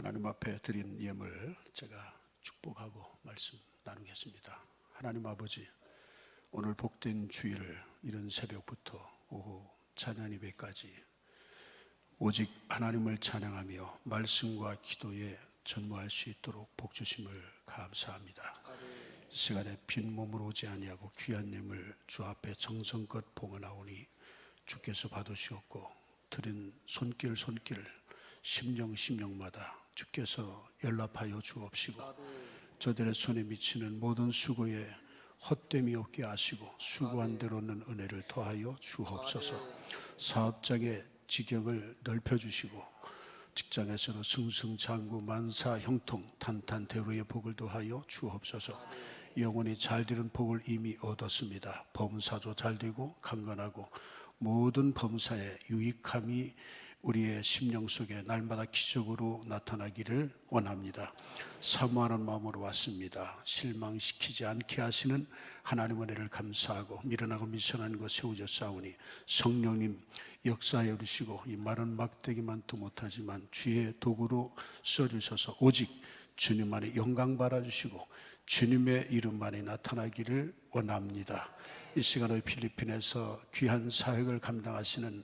하나님 앞에 드린 예물 제가 축복하고 말씀 나누겠습니다. 하나님 아버지, 오늘 복된 주일을 이른 새벽부터 오후 찬양 예배까지 오직 하나님을 찬양하며 말씀과 기도에 전무할 수 있도록 복 주심을 감사합니다. 이 시간에 빈 몸으로 오지 아니하고 귀한 예물 주 앞에 정성껏 봉헌하오니 주께서 받으시옵고, 드린 손길 심령마다 주께서 연락하여 주옵시고, 저들의 손에 미치는 모든 수고에 헛됨이 없게 하시고 수고한 대로는 은혜를 더하여 주옵소서. 사업장의 지경을 넓혀주시고 직장에서도 승승장구 만사 형통 탄탄대로의 복을 더하여 주옵소서. 영혼이 잘 되는 복을 이미 얻었습니다. 범사도 잘 되고 강건하고 모든 범사에 유익함이 우리의 심령 속에 날마다 기적으로 나타나기를 원합니다. 사모하는 마음으로 왔습니다. 실망시키지 않게 하시는 하나님의 은혜를 감사하고 미련하고 미천한 것 세우셨사오니 성령님 역사해 주시고, 이 마른 막대기만도 못하지만 주의 도구로 써주셔서 오직 주님만의 영광 받아주시고 주님의 이름만이 나타나기를 원합니다. 이 시간의 필리핀에서 귀한 사역을 감당하시는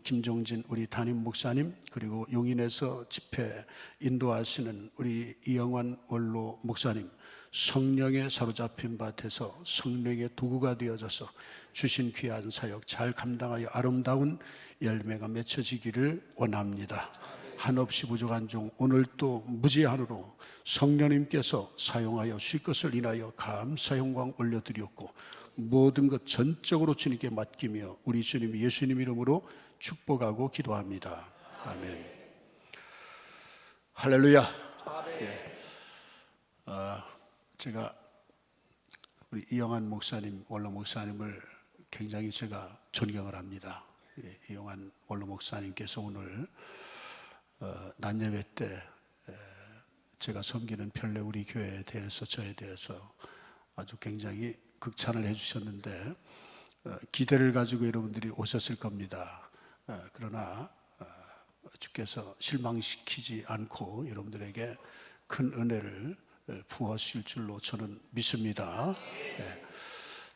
김종진 우리 담임 목사님, 그리고 용인에서 집회 인도하시는 우리 이영환 원로 목사님, 성령에 사로잡힌 밭에서 성령의 도구가 되어져서 주신 귀한 사역 잘 감당하여 아름다운 열매가 맺혀지기를 원합니다. 한없이 부족한 종 오늘 또 무제한으로 성령님께서 사용하여 주실 것을 인하여 감사 영광 올려드렸고, 모든 것 전적으로 주님께 맡기며 우리 주님 예수님 이름으로 축복하고 기도합니다. 아멘. 할렐루야. 예. 제가 우리 이영환 목사님, 원로 목사님을 굉장히 제가 존경을 합니다. 이영환 원로 목사님께서 오늘 낮 예배 때 제가 섬기는 별내 우리 교회에 대해서, 저에 대해서 아주 굉장히 극찬을 해주셨는데, 기대를 가지고 여러분들이 오셨을 겁니다. 그러나 주께서 실망시키지 않고 여러분들에게 큰 은혜를 부어주실 줄로 저는 믿습니다.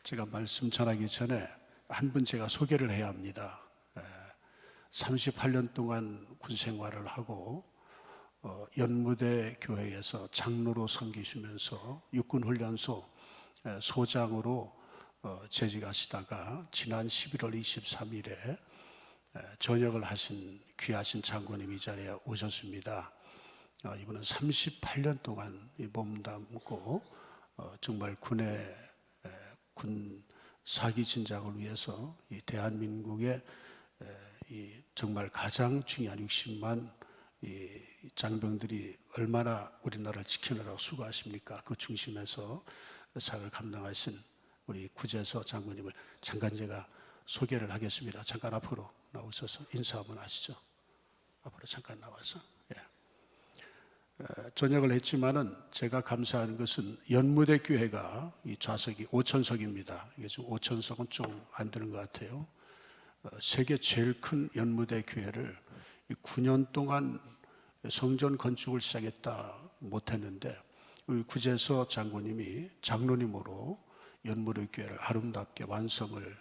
제가 말씀 전하기 전에 한 분 제가 소개를 해야 합니다. 38년 동안 군 생활을 하고 연무대 교회에서 장로로 섬기시면서 육군훈련소 소장으로 재직하시다가 지난 11월 23일에 전역을 하신 귀하신 장군님 이 자리에 오셨습니다. 이분은 38년 동안 몸담고 정말 군 사기 진작을 위해서 이 대한민국의 이 정말 가장 중요한 60만 이 장병들이 얼마나 우리나라를 지키느라고 수고하십니까? 그 중심에서 사역을 감당하신 우리 구재서 장군님을 잠깐 제가 소개를 하겠습니다. 잠깐 앞으로 나오셔서 인사 한번 하시죠. 앞으로 잠깐 나와서. 전역을 했지만은 제가 감사하는 것은 연무대 교회가 이 좌석이 5천석입니다. 이게 지금 5천석은 좀 안 되는 것 같아요. 세계 제일 큰 연무대 교회를 9년 동안 성전 건축을 시작했다 못했는데, 구재서 장군님이 장로님으로 연무대 교회를 아름답게 완성을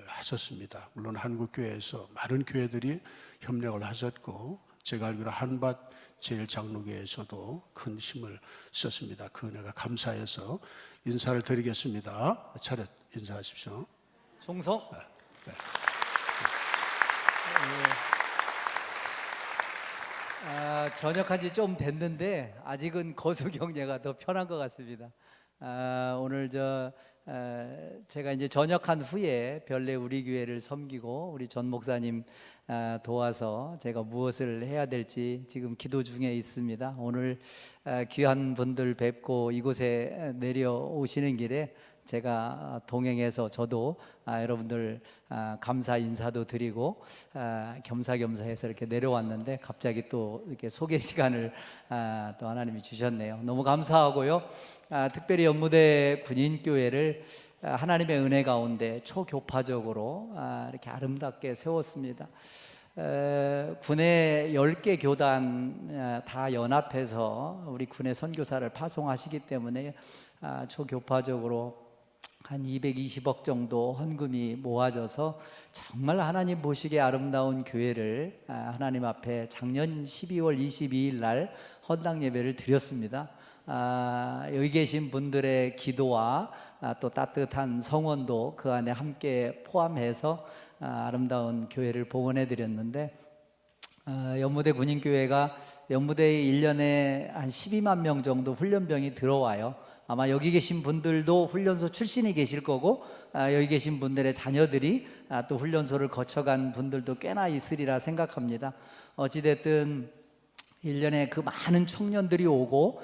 하셨습니다. 물론 한국교회에서 많은 교회들이 협력을 하셨고, 제가 알기로 한밭 제일장로교회에서도 큰 힘을 썼습니다. 그 은혜가 감사해서 인사를 드리겠습니다. 차렷 인사하십시오. 총성. 네. 전역한 지 좀 됐는데 아직은 거수 경례가 더 편한 것 같습니다. 오늘 제가 이제 전역한 후에 별내 우리 교회를 섬기고 우리 전 목사님 도와서 제가 무엇을 해야 될지 지금 기도 중에 있습니다. 오늘 귀한 분들 뵙고 이곳에 내려오시는 길에 제가 동행해서 저도 여러분들 감사 인사도 드리고 겸사겸사해서 이렇게 내려왔는데, 갑자기 또 이렇게 소개 시간을 또 하나님이 주셨네요. 너무 감사하고요. 특별히 연무대 군인교회를 하나님의 은혜 가운데 초교파적으로 이렇게 아름답게 세웠습니다. 군의 10개 교단 다 연합해서 우리 군의 선교사를 파송하시기 때문에 초교파적으로 한 220억 정도 헌금이 모아져서 정말 하나님 보시기에 아름다운 교회를 하나님 앞에 작년 12월 22일 날 헌당 예배를 드렸습니다. 여기 계신 분들의 기도와 또 따뜻한 성원도 그 안에 함께 포함해서 아름다운 교회를 복원해 드렸는데, 연무대 군인교회가 연무대에 1년에 한 12만 명 정도 훈련병이 들어와요. 아마 여기 계신 분들도 훈련소 출신이 계실 거고, 여기 계신 분들의 자녀들이 또 훈련소를 거쳐간 분들도 꽤나 있으리라 생각합니다. 어찌됐든 1년에 그 많은 청년들이 오고,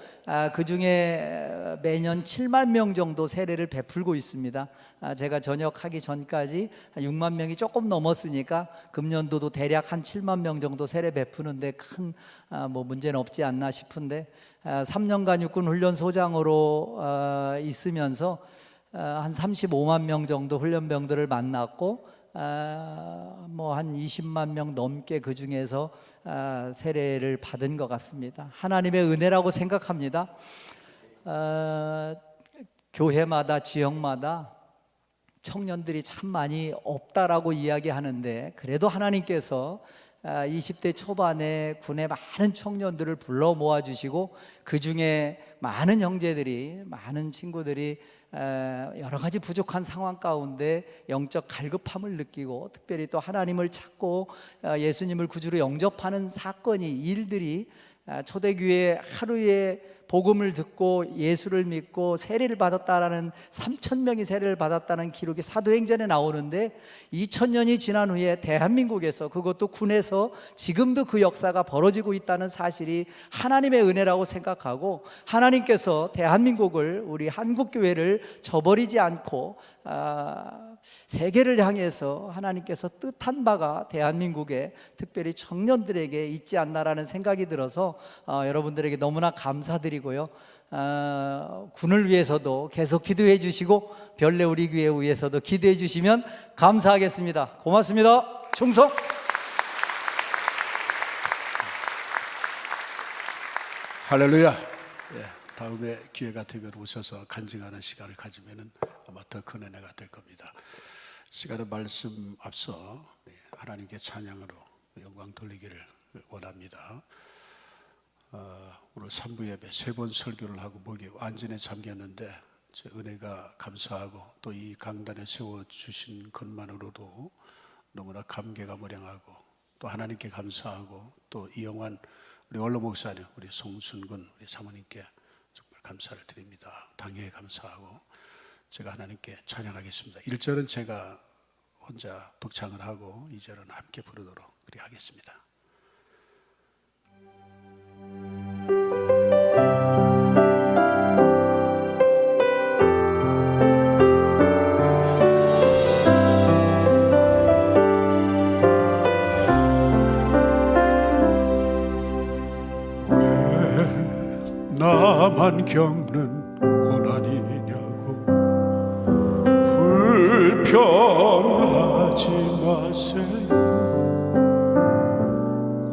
그 중에 매년 7만 명 정도 세례를 베풀고 있습니다. 제가 전역하기 전까지 6만 명이 조금 넘었으니까 금년도도 대략 한 7만 명 정도 세례 베푸는데 큰 문제는 없지 않나 싶은데, 3년간 육군 훈련소장으로 있으면서 한 35만 명 정도 훈련병들을 만났고, 한 20만 명 넘게 그 중에서 세례를 받은 것 같습니다. 하나님의 은혜라고 생각합니다. 교회마다 지역마다 청년들이 참 많이 없다라고 이야기하는데, 그래도 하나님께서 20대 초반에 군의 많은 청년들을 불러 모아주시고, 그 중에 많은 형제들이, 많은 친구들이 여러 가지 부족한 상황 가운데 영적 갈급함을 느끼고, 특별히 또 하나님을 찾고 예수님을 구주로 영접하는 사건이, 일들이 초대교회 하루에 복음을 듣고 예수를 믿고 세례를 받았다라는 3,000명이 세례를 받았다는 기록이 사도행전에 나오는데, 2000년이 지난 후에 대한민국에서, 그것도 군에서 지금도 그 역사가 벌어지고 있다는 사실이 하나님의 은혜라고 생각하고, 하나님께서 대한민국을, 우리 한국교회를 저버리지 않고 세계를 향해서 하나님께서 뜻한 바가 대한민국에, 특별히 청년들에게 있지 않나라는 생각이 들어서 여러분들에게 너무나 감사드리고요. 군을 위해서도 계속 기도해 주시고, 별내 우리 교회 위해서도 기도해 주시면 감사하겠습니다. 고맙습니다. 충성. 할렐루야. 다음에 기회가 되면 오셔서 간증하는 시간을 가지면 아마 더 큰 은혜가 될 겁니다. 시간의 말씀 앞서 하나님께 찬양으로 영광 돌리기를 원합니다. 오늘 3부 예배 3번 설교를 하고 목이 완전히 잠겼는데, 제 은혜가 감사하고 또 이 강단에 세워주신 것만으로도 너무나 감개가 무량하고, 또 하나님께 감사하고, 또 이영환 우리 원로 목사님, 우리 송순근 우리 사모님께 정말 감사를 드립니다. 당연히 감사하고 제가 하나님께 찬양하겠습니다. 1절은 제가 혼자 독창을 하고 2절은 함께 부르도록 그리 하겠습니다. 왜 나만 겪는 고난이냐고 불평하지 마세요.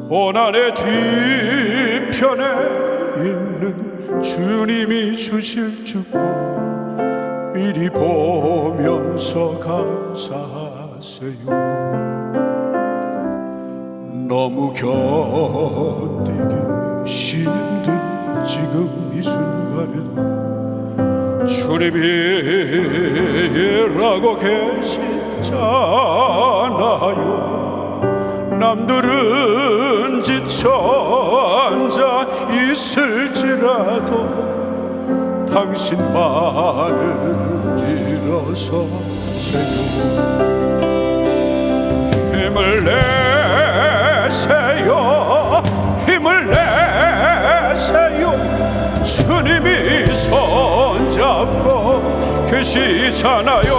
고난의 뒤편에 있는 주님이 주실 축복 미리 보면서 감사하세요. 너무 견디기 힘든 지금 이 순간에도 주님이라고 계시잖아요. 남들은 지쳐 앉아 있을지라도 당신만을 일어서세요. 힘을 내세요. 힘을 내세요. 주님이 손잡고 계시잖아요.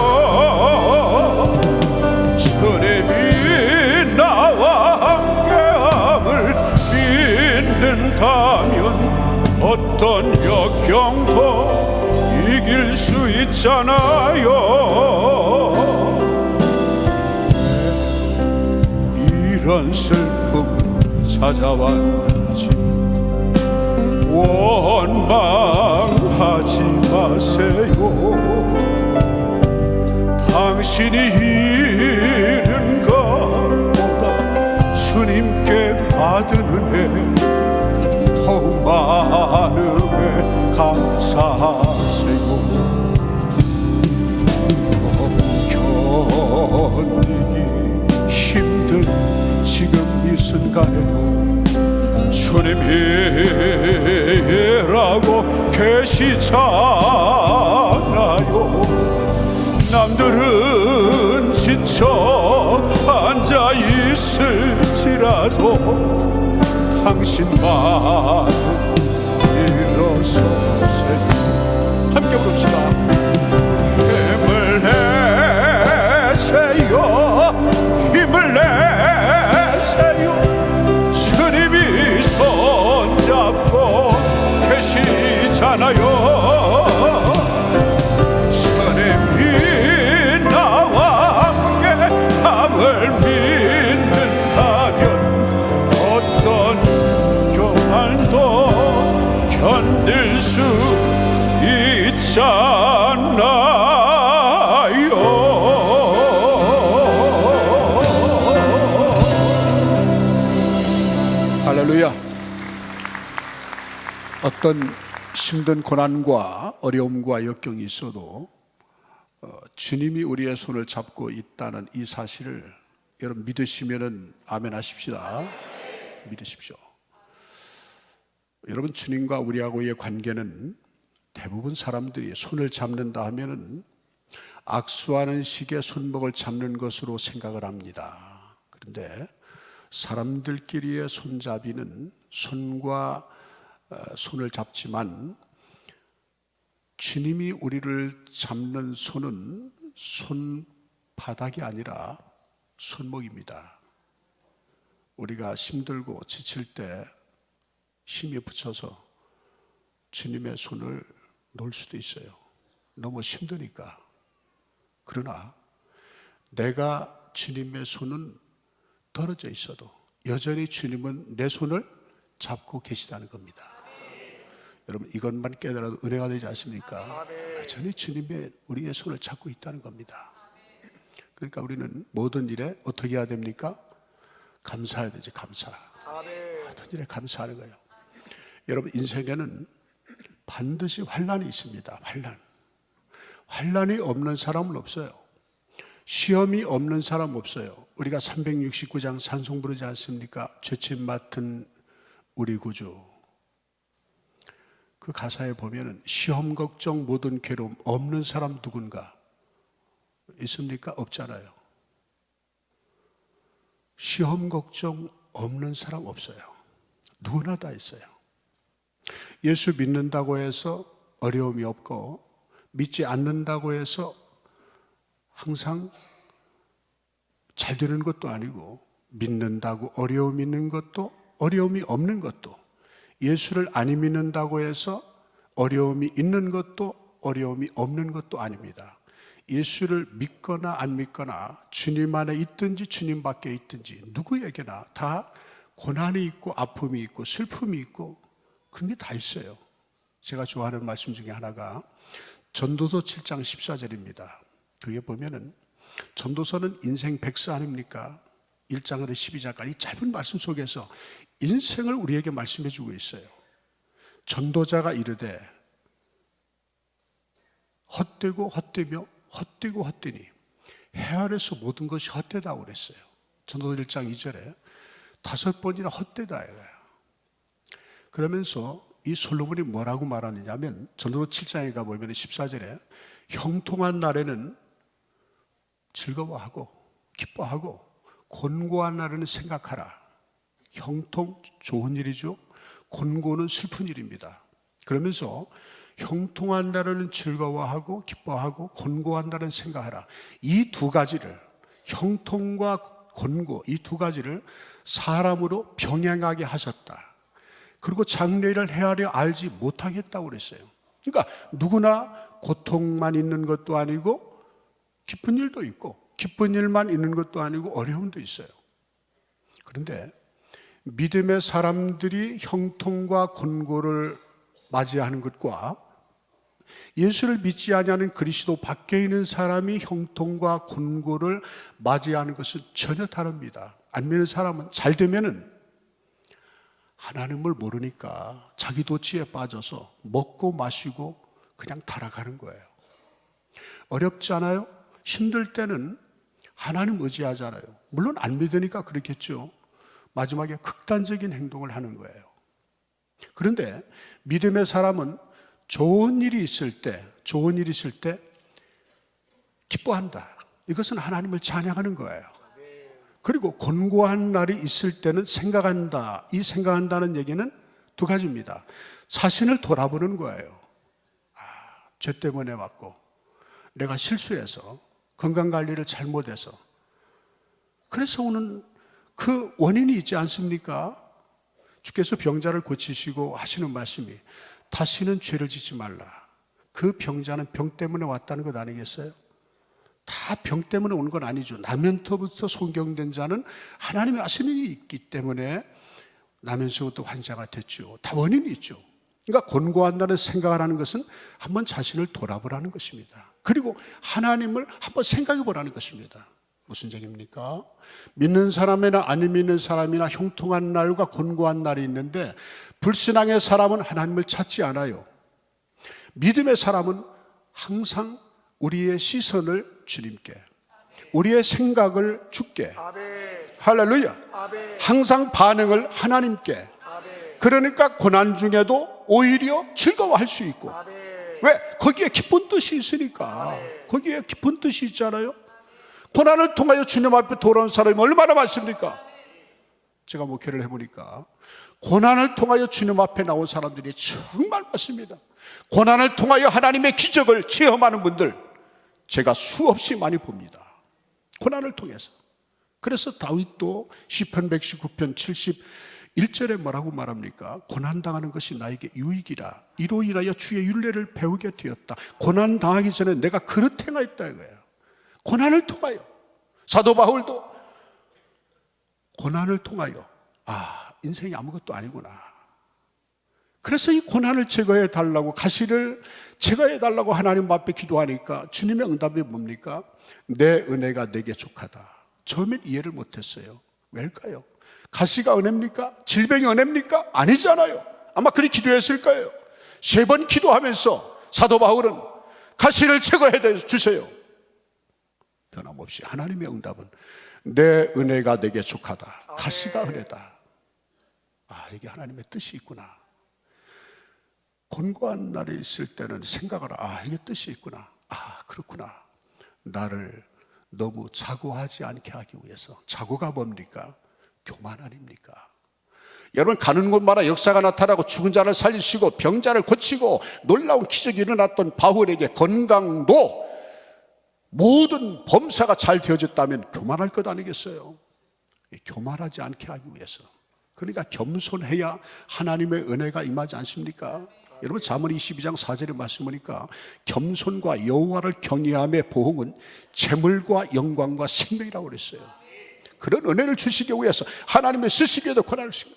주님이 나와 함께함을 믿는다면 어떤 역경도 이길 수 있잖아요. 이런 어떤 슬픔 찾아왔는지 원망하지 마세요. 당신이 잃은 것보다 주님께 받은 은혜 더욱 많음에 감사하세요. 견디기 힘든 지금 이 순간에도 주님이라고 계시잖아요. 남들은 지쳐 앉아 있을지라도 당신만 일어서세요. 함께 부릅시다. 힘을 내세요. 힘을 내세요. 주님이 손잡고 계시잖아요. 주님이 나와 함께 함을 믿는다면 어떤 교만도 견딜 수 있잖아요. 할렐루야. 어떤 힘든 고난과 어려움과 역경이 있어도 주님이 우리의 손을 잡고 있다는 이 사실을 여러분 믿으시면은 아멘 하십시다. 믿으십시오. 여러분, 주님과 우리하고의 관계는 대부분 사람들이 손을 잡는다 하면은 악수하는 식의 손목을 잡는 것으로 생각을 합니다. 그런데 사람들끼리의 손잡이는 손과 손을 잡지만 주님이 우리를 잡는 손은 손바닥이 아니라 손목입니다. 우리가 힘들고 지칠 때 힘이 붙여서 주님의 손을 놓을 수도 있어요. 너무 힘드니까. 그러나 내가 주님의 손은 떨어져 있어도 여전히 주님은 내 손을 잡고 계시다는 겁니다. 여러분, 이것만 깨달아도 은혜가 되지 않습니까? 여전히 주님의 우리의 손을 잡고 있다는 겁니다. 그러니까 우리는 모든 일에 어떻게 해야 됩니까? 감사해야 되지. 감사. 모든 일에 감사하는 거예요. 여러분, 인생에는 반드시 환난이 있습니다. 환난이 없는 사람은 없어요. 시험이 없는 사람 없어요. 우리가 369장 찬송 부르지 않습니까? 죄짐 맡은 우리 구주. 그 가사에 보면은 시험 걱정 모든 괴로움 없는 사람 누군가 있습니까? 없잖아요. 시험 걱정 없는 사람 없어요. 누구나 다 있어요. 예수 믿는다고 해서 어려움이 없고 믿지 않는다고 해서 항상 잘 되는 것도 아니고, 믿는다고 어려움이 있는 것도 어려움이 없는 것도, 예수를 안 믿는다고 해서 어려움이 있는 것도 어려움이 없는 것도 아닙니다. 예수를 믿거나 안 믿거나 주님 안에 있든지 주님 밖에 있든지 누구에게나 다 고난이 있고 아픔이 있고 슬픔이 있고 그런 게 다 있어요. 제가 좋아하는 말씀 중에 하나가 전도서 7장 14절입니다. 그게 보면은 전도서는 인생 백서 아닙니까? 1장부터 12장까지 짧은 말씀 속에서 인생을 우리에게 말씀해 주고 있어요. 전도자가 이르되 헛되고 헛되며 헛되고 헛되니 해 아래서 모든 것이 헛되다고 그랬어요. 전도서 1장 2절에 5번이나 헛되다 이거예요. 그러면서 이 솔로몬이 뭐라고 말하느냐면 전도서 7장에 가보면 14절에 형통한 날에는 즐거워하고 기뻐하고 곤고한 날에는 생각하라. 형통 좋은 일이죠. 곤고는 슬픈 일입니다. 그러면서 형통한 날에는 즐거워하고 기뻐하고 곤고한 날에는 생각하라. 이 두 가지를, 형통과 곤고, 이 두 가지를 사람으로 병행하게 하셨다. 그리고 장래를 헤아려 알지 못하겠다고 그랬어요. 그러니까 누구나 고통만 있는 것도 아니고 기쁜 일도 있고, 기쁜 일만 있는 것도 아니고 어려움도 있어요. 그런데 믿음의 사람들이 형통과 곤고를 맞이하는 것과 예수를 믿지 아니하는 그리스도 밖에 있는 사람이 형통과 곤고를 맞이하는 것은 전혀 다릅니다. 안 믿는 사람은 잘 되면은 하나님을 모르니까 자기 도취에 빠져서 먹고 마시고 그냥 타락하는 거예요. 어렵지 않아요? 힘들 때는 하나님 의지하잖아요. 물론 안 믿으니까 그렇겠죠. 마지막에 극단적인 행동을 하는 거예요. 그런데 믿음의 사람은 좋은 일이 있을 때 기뻐한다. 이것은 하나님을 찬양하는 거예요. 그리고 곤고한 날이 있을 때는 생각한다. 이 생각한다는 얘기는 두 가지입니다. 자신을 돌아보는 거예요. 죄 때문에 왔고 내가 실수해서 건강관리를 잘못해서 그래서 오는 그 원인이 있지 않습니까? 주께서 병자를 고치시고 하시는 말씀이 다시는 죄를 짓지 말라. 그 병자는 병 때문에 왔다는 것 아니겠어요? 다 병 때문에 오는 건 아니죠. 나면서부터 소경된 자는 하나님이 하시는 일이 있기 때문에 나면서부터 환자가 됐죠. 다 원인이 있죠. 그러니까 곤고한다는 생각을 하는 것은 한번 자신을 돌아보라는 것입니다. 그리고 하나님을 한번 생각해 보라는 것입니다. 무슨 얘기입니까? 믿는 사람이나 안 믿는 사람이나 형통한 날과 곤고한 날이 있는데 불신앙의 사람은 하나님을 찾지 않아요. 믿음의 사람은 항상 우리의 시선을 주님께, 우리의 생각을 주께, 할렐루야, 항상 반응을 하나님께. 그러니까 고난 중에도 오히려 즐거워할 수 있고, 왜? 거기에 깊은 뜻이 있으니까. 거기에 깊은 뜻이 있잖아요. 고난을 통하여 주님 앞에 돌아온 사람이 얼마나 많습니까? 제가 목회를 해보니까 고난을 통하여 주님 앞에 나온 사람들이 정말 많습니다. 고난을 통하여 하나님의 기적을 체험하는 분들 제가 수없이 많이 봅니다. 고난을 통해서. 그래서 다윗도 시편 119편 71절에 뭐라고 말합니까? 고난당하는 것이 나에게 유익이라. 이로 인하여 주의 율례를 배우게 되었다. 고난당하기 전에 내가 그릇 행하였다 이거예요. 고난을 통하여. 사도 바울도 고난을 통하여 인생이 아무것도 아니구나. 그래서 이 고난을 제거해 달라고, 가시를 제거해 달라고 하나님 앞에 기도하니까 주님의 응답이 뭡니까? 내 은혜가 내게 족하다. 처음엔 이해를 못했어요. 왜일까요? 가시가 은혜입니까? 질병이 은혜입니까? 아니잖아요. 아마 그리 기도했을 거예요. 3번 기도하면서 사도 바울은 가시를 제거해 주세요. 변함없이 하나님의 응답은 내 은혜가 내게 족하다. 가시가 은혜다. 이게 하나님의 뜻이 있구나. 곤고한 날이 있을 때는 생각을 이게 뜻이 있구나. 그렇구나. 나를 너무 자고하지 않게 하기 위해서. 자고가 뭡니까? 교만 아닙니까? 여러분, 가는 곳마다 역사가 나타나고 죽은 자를 살리시고 병자를 고치고 놀라운 기적이 일어났던 바울에게 건강도 모든 범사가 잘 되어졌다면 교만할 것 아니겠어요? 교만하지 않게 하기 위해서. 그러니까 겸손해야 하나님의 은혜가 임하지 않습니까? 여러분, 잠언 22장 4절의 말씀 보니까 겸손과 여호와를 경외함의 보응은 재물과 영광과 생명이라고 그랬어요. 그런 은혜를 주시기 위해서 하나님의 쓰시기 위해서 고난을 주시고,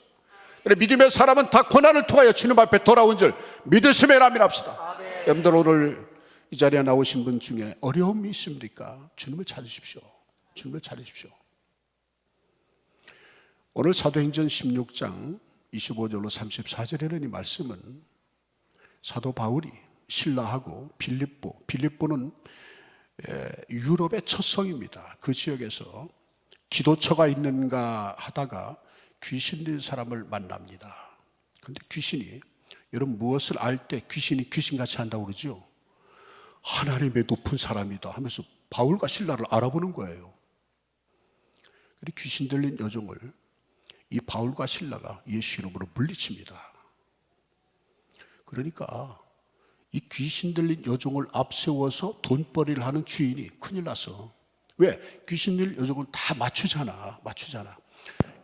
그래, 믿음의 사람은 다 고난을 통하여 주님 앞에 돌아온 줄 믿으시면 아멘합시다. 여러분들, 오늘 이 자리에 나오신 분 중에 어려움이 있습니까? 주님을 찾으십시오. 주님을 찾으십시오. 오늘 사도행전 16장 25절로 34절에는 이 말씀은 사도 바울이 신라하고 빌립보는 유럽의 첫 성입니다. 그 지역에서 기도처가 있는가 하다가 귀신 든 사람을 만납니다. 그런데 귀신이, 여러분, 무엇을 알 때 귀신이 귀신같이 한다고 그러죠? 하나님의 높은 사람이다 하면서 바울과 신라를 알아보는 거예요. 그리고 귀신 들린 여종을 이 바울과 신라가 예수 이름으로 물리칩니다. 그러니까 이 귀신 들린 여종을 앞세워서 돈벌이를 하는 주인이 큰일 났어. 왜? 귀신 들린 여종을 다 맞추잖아.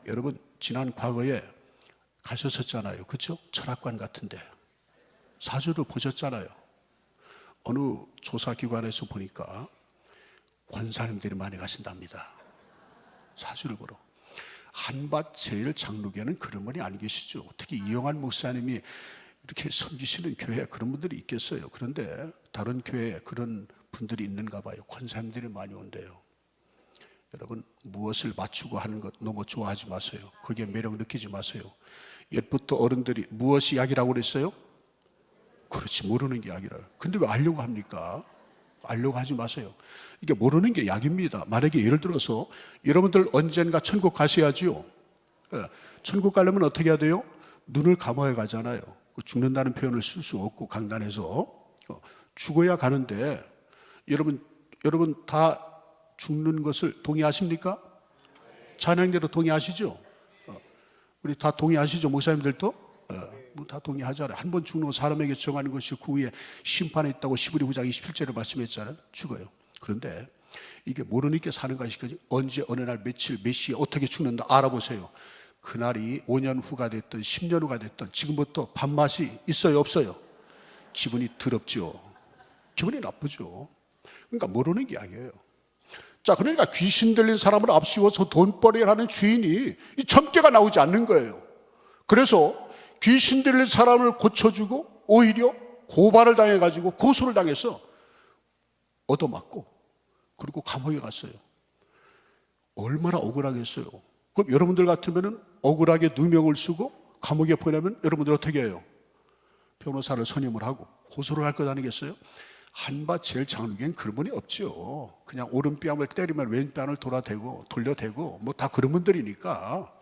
여러분, 지난 과거에 가셨었잖아요. 그렇죠? 철학관 같은데 사주를 보셨잖아요. 어느 조사기관에서 보니까 권사님들이 많이 가신답니다. 사주를 보러. 한밭 제일 장로교회는 그런 분이 안 계시죠. 특히 이영환 목사님이 이렇게 섬기시는 교회에 그런 분들이 있겠어요. 그런데 다른 교회에 그런 분들이 있는가 봐요. 권사님들이 많이 온대요. 여러분, 무엇을 맞추고 하는 것 너무 좋아하지 마세요. 거기에 매력 느끼지 마세요. 옛부터 어른들이 무엇이 약이라고 그랬어요? 그렇지, 모르는 게 약이라요. 근데 왜 알려고 합니까? 알려고 하지 마세요. 이게 모르는 게 약입니다. 만약에 예를 들어서 여러분들 언젠가 천국 가셔야지요. 천국 가려면 어떻게 해야 돼요? 눈을 감아야 가잖아요. 죽는다는 표현을 쓸 수 없고 강단에서 죽어야 가는데 여러분 다 죽는 것을 동의하십니까? 찬양대로 동의하시죠? 우리 다 동의하시죠? 목사님들도? 다 동의하잖아요. 한 번 죽는 사람에게 정하는 것이 그 후에 심판에 있다고 시브리 9장 27절에 말씀했잖아요. 죽어요. 그런데 이게 모르니까 사는 것이지 언제 어느 날 며칠 몇 시에 어떻게 죽는다 알아보세요. 그날이 5년 후가 됐든 10년 후가 됐든 지금부터 밥맛이 있어요 없어요? 기분이 더럽죠. 기분이 나쁘죠. 그러니까 모르는 게 아니에요. 자, 그러니까 귀신 들린 사람을 앞세워서 돈벌이를 하는 주인이 이 점괘가 나오지 않는 거예요. 그래서 귀신 들린 사람을 고쳐주고 오히려 고발을 당해가지고 고소를 당해서 얻어맞고 그리고 감옥에 갔어요. 얼마나 억울하겠어요. 그럼 여러분들 같으면 억울하게 누명을 쓰고 감옥에 보내면 여러분들 어떻게 해요? 변호사를 선임을 하고 고소를 할 것 아니겠어요? 한밭 제일 장로교회는 그런 분이 없죠. 그냥 오른뺨을 때리면 왼뺨을 돌려대고 뭐 다 그런 분들이니까.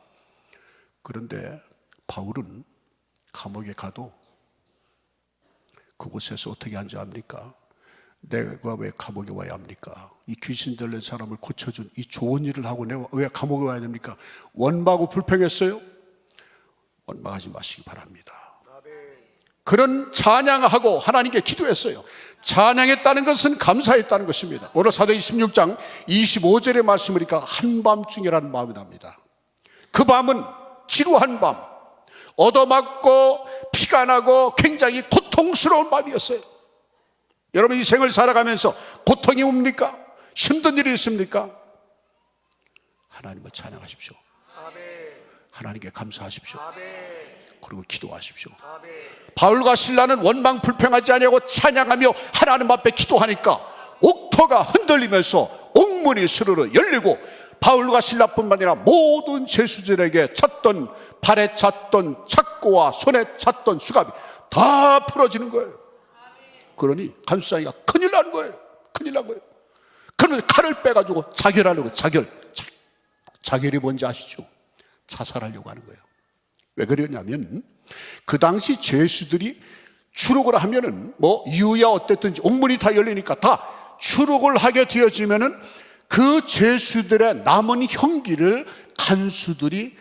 그런데 바울은 감옥에 가도 그곳에서 어떻게 앉아 합니까? 내가 왜 감옥에 와야 합니까? 이 귀신 들린 사람을 고쳐준 이 좋은 일을 하고 내가 왜 감옥에 와야 됩니까? 원망하고 불평했어요? 원망하지 마시기 바랍니다. 그런 찬양하고 하나님께 기도했어요. 찬양했다는 것은 감사했다는 것입니다. 오늘 사도행 16장 25절의 말씀이니까 한밤중이라는 마음이 납니다. 그 밤은 지루한 밤, 얻어맞고 피가 나고 굉장히 고통스러운 밤이었어요. 여러분 이 생을 살아가면서 고통이 옵니까? 힘든 일이 있습니까? 하나님을 찬양하십시오. 하나님께 감사하십시오. 그리고 기도하십시오. 바울과 실라는 원망 불평하지 아니하고 찬양하며 하나님 앞에 기도하니까 옥토가 흔들리면서 옥문이 스르르 열리고 바울과 실라뿐만 아니라 모든 죄수들에게 찼던 발에 찼던 착고와 손에 찼던 수갑이 다 풀어지는 거예요. 그러니 간수장이가 큰일 나는 거예요. 큰일 난 거예요. 그러면서 칼을 빼가지고 자결하려고 자결이 뭔지 아시죠? 자살하려고 하는 거예요. 왜 그러냐면 그 당시 죄수들이 추록을 하면은 뭐 이유야 어땠든지 옥문이 다 열리니까 다 추록을 하게 되어지면은 그 죄수들의 남은 형기를 간수들이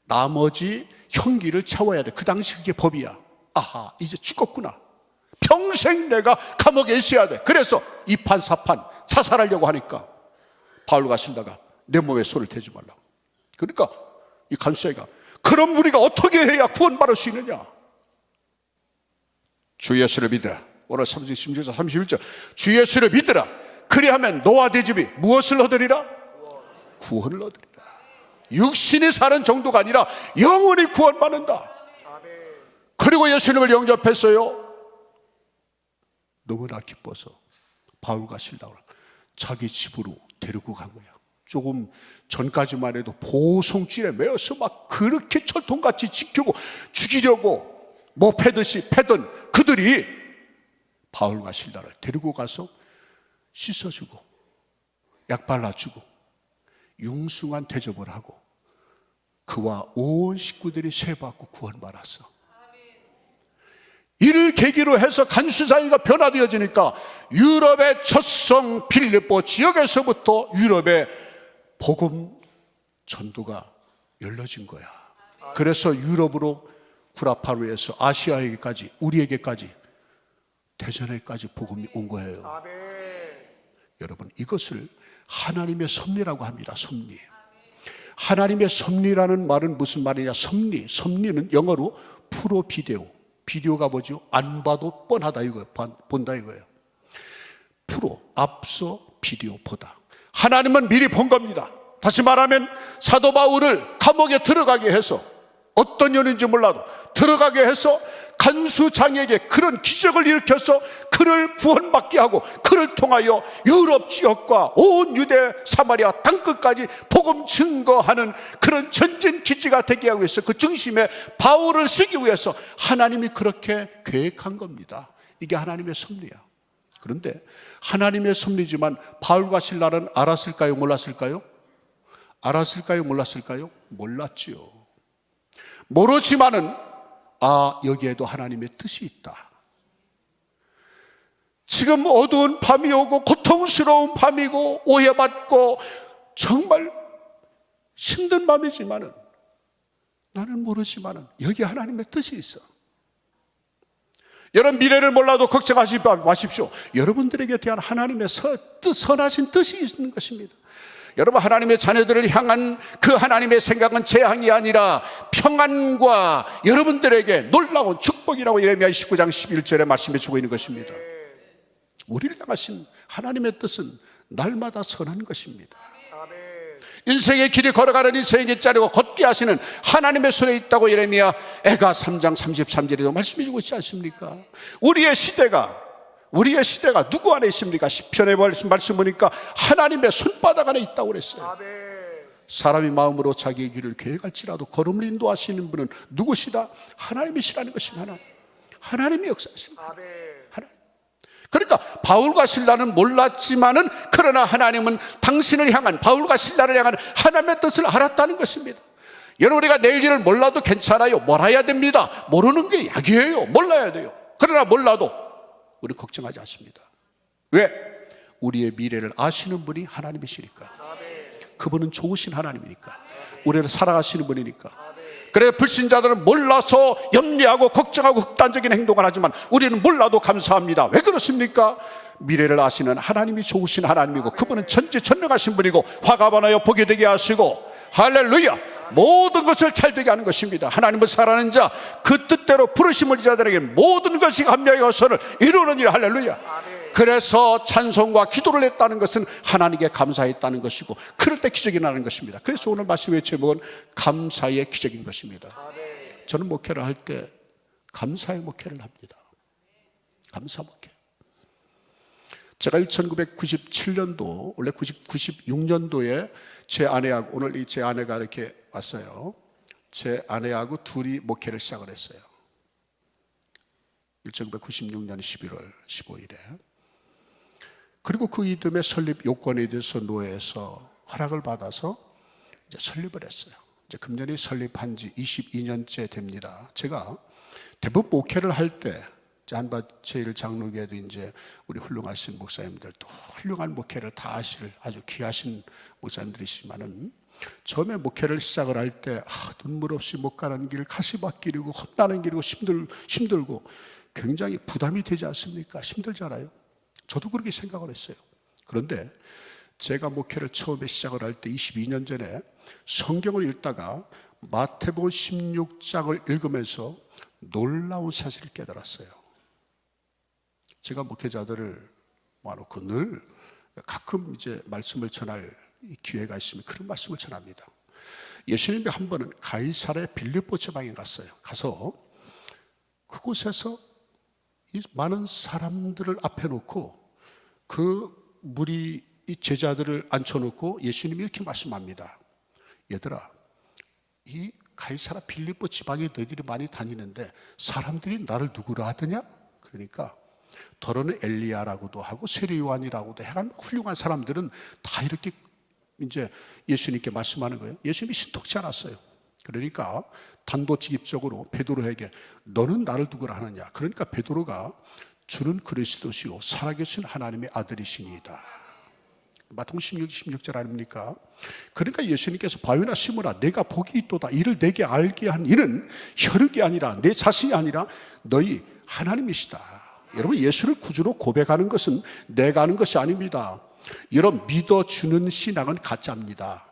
나머지 형기를 채워야 돼. 그 당시 그게 법이야. 아하, 이제 죽었구나. 평생 내가 감옥에 있어야 돼. 그래서 이판 사판 자살하려고 하니까 바울과 실라가 내 몸에 손을 대지 말라고. 그러니까 이 간수가 그럼 우리가 어떻게 해야 구원받을 수 있느냐? 주 예수를 믿으라. 오늘 16절 31절 주 예수를 믿으라. 그리하면 너와 네 집이 무엇을 얻으리라? 구원을 얻으리라. 육신이 사는 정도가 아니라 영원히 구원받는다. 그리고 예수님을 영접했어요. 너무나 기뻐서 바울과 실라를 자기 집으로 데리고 간 거야. 조금 전까지만 해도 보송줄에 매어서 막 그렇게 철통같이 지키고 죽이려고 뭐 패듯이 패던 그들이 바울과 실라를 데리고 가서 씻어주고 약 발라주고 융숭한 대접을 하고 그와 온 식구들이 세받고 구원받았어. 이를 계기로 해서 간수사회가 변화되어지니까 유럽의 첫 필리포 지역에서부터 유럽의 복음 전도가 열려진 거야. 그래서 유럽으로 구라파루에서 아시아에게까지 우리에게까지 대전에까지 복음이 온 거예요. 여러분 이것을 하나님의 섭리라고 합니다. 섭리. 하나님의 섭리라는 말은 무슨 말이냐? 섭리는 영어로 프로비데오. 비디오가 뭐죠? 안 봐도 뻔하다 이거예요. 본다 이거예요. 프로, 앞서 비디오 보다. 하나님은 미리 본 겁니다. 다시 말하면 사도 바울을 감옥에 들어가게 해서, 어떤 연인지 몰라도 들어가게 해서 간수장에게 그런 기적을 일으켜서 그를 구원받게 하고, 그를 통하여 유럽 지역과 온 유대 사마리아 땅끝까지 복음 증거하는 그런 전진 기지가 되게 하기 위해서, 그 중심에 바울을 쓰기 위해서 하나님이 그렇게 계획한 겁니다. 이게 하나님의 섭리야. 그런데 하나님의 섭리지만 바울과 실라는 알았을까요, 몰랐을까요? 알았을까요, 몰랐을까요? 몰랐지요. 모르지만은 여기에도 하나님의 뜻이 있다. 지금 어두운 밤이 오고 고통스러운 밤이고 오해받고 정말 힘든 밤이지만은, 나는 모르지만은 여기 하나님의 뜻이 있어. 여러분, 미래를 몰라도 걱정하지 마십시오. 여러분들에게 대한 하나님의 선하신 뜻이 있는 것입니다. 여러분, 하나님의 자녀들을 향한 그 하나님의 생각은 재앙이 아니라 평안과 여러분들에게 놀라운 축복이라고 예레미야 29장 11절에 말씀해 주고 있는 것입니다. 우리를 향하신 하나님의 뜻은 날마다 선한 것입니다. 인생의 길이 걸어가는 인생의 자리고 걷게 하시는 하나님의 손에 있다고 예레미야 애가 3장 33절에도 말씀해 주고 있지 않습니까? 우리의 시대가 누구 안에 있습니까? 시편의 말씀 보니까 하나님의 손바닥 안에 있다고 그랬어요. 사람이 마음으로 자기의 길을 계획할지라도 걸음을 인도하시는 분은 누구시다? 하나님이시라는 것입니다. 하나님이 역사하십니다. 하나님. 그러니까 바울과 실라는 몰랐지만은, 그러나 하나님은 당신을 향한, 바울과 실라를 향한 하나님의 뜻을 알았다는 것입니다. 여러분, 우리가 내일 일을 몰라도 괜찮아요. 몰라야 됩니다. 모르는 게 약이에요. 몰라야 돼요. 그러나 몰라도 우리는 걱정하지 않습니다. 왜? 우리의 미래를 아시는 분이 하나님이시니까. 그분은 좋으신 하나님이니까. 우리를 사랑하시는 분이니까. 그래, 불신자들은 몰라서 염려하고 걱정하고 극단적인 행동을 하지만 우리는 몰라도 감사합니다. 왜 그렇습니까? 미래를 아시는 하나님이 좋으신 하나님이고, 그분은 전지전능하신 분이고, 화가 많아요 복이 되게 하시고, 할렐루야, 모든 것을 잘되게 하는 것입니다. 하나님을 사랑하는 자, 그 뜻대로 부르심을 자들에게 모든 것이 합력의 것을 이루는 일. 할렐루야. 그래서 찬송과 기도를 했다는 것은 하나님께 감사했다는 것이고, 그럴 때 기적이 나는 것입니다. 그래서 오늘 말씀의 제목은 감사의 기적인 것입니다. 저는 목회를 할 때 감사의 목회를 합니다. 감사 목회. 제가 1997년도, 원래 96년도에 제 아내하고, 오늘 제 아내가 이렇게 왔어요. 제 아내하고 둘이 목회를 시작을 했어요. 1996년 11월 15일에. 그리고 그 이듬해 설립 요건에 대해서 노회에서 허락을 받아서 이제 설립을 했어요. 이제 금년이 설립한 지 22년째 됩니다. 제가 대부분 목회를 할 때, 한밭제일 장로교에도 이제 우리 훌륭하신 목사님들, 또 훌륭한 목회를 다 하실 아주 귀하신 목사님들이시지만은, 처음에 목회를 시작을 할 때 눈물 없이 못 가는 길, 가시밭길이고 험난한 길이고 힘들고 굉장히 부담이 되지 않습니까? 힘들잖아요. 저도 그렇게 생각을 했어요. 그런데 제가 목회를 처음에 시작을 할 때 22년 전에 성경을 읽다가 마태복음 16장을 읽으면서 놀라운 사실을 깨달았어요. 제가 목회자들을 모아놓고 늘 가끔 이제 말씀을 전할 기회가 있으면 그런 말씀을 전합니다. 예수님이 한 번은 가이사랴 빌립보 지방에 갔어요. 가서 그곳에서 이 많은 사람들을 앞에 놓고 그 무리 이 제자들을 앉혀놓고 예수님이 이렇게 말씀합니다. 얘들아, 이 가이사랴 빌립보 지방에 너희들이 많이 다니는데 사람들이 나를 누구라 하더냐? 그러니까 더러는 엘리야라고도 하고 세례 요한이라고도 해간 훌륭한 사람들은 다 이렇게 이제 예수님께 말씀하는 거예요. 예수님이 신통치 않았어요. 그러니까 단도직입적으로 베드로에게 너는 나를 누구라 하느냐? 그러니까 베드로가 주는 그리스도시요 살아계신 하나님의 아들이시니이다. 마태복음 16절 아닙니까? 그러니까 예수님께서 바위나 시므라, 내가 복이 있도다. 이를 내게 알게 한 이는 혈육이 아니라 내 자신이 아니라 너희 하나님이시다. 여러분, 예수를 구주로 고백하는 것은 내가 하는 것이 아닙니다. 여러분, 믿어주는 신앙은 가짜입니다.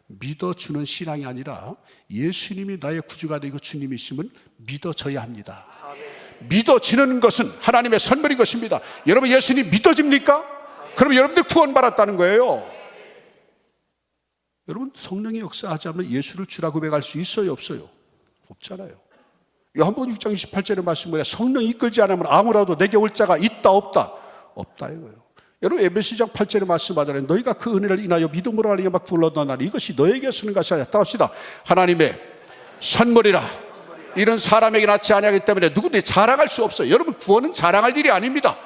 믿어주는 신앙이 아니라 예수님이 나의 구주가 되고 주님이심을 믿어져야 합니다. 믿어지는 것은 하나님의 선물인 것입니다. 여러분, 예수님 믿어집니까? 그럼 여러분들 구원받았다는 거예요. 여러분, 성령이 역사하지 않으면 예수를 주라 고백할 수 있어요, 없어요? 없잖아요. 요한복음 6장 28절의 말씀 뭐냐? 성령이 이끌지 않으면 아무라도 내게 올 자가 있다 없다? 없다 이거예요. 여러분, 에베소서 6장 8절의 말씀 받으라. 너희가 그 은혜를 인하여 믿음으로 하나님께 막 불러넣나니 이것이 너에게 쓰는 것이 아니라, 따라합시다. 하나님의 선물이라. 이런 사람에게 낫지 아니하기 때문에 누구든지 자랑할 수 없어요. 여러분, 구원은 자랑할 일이 아닙니다.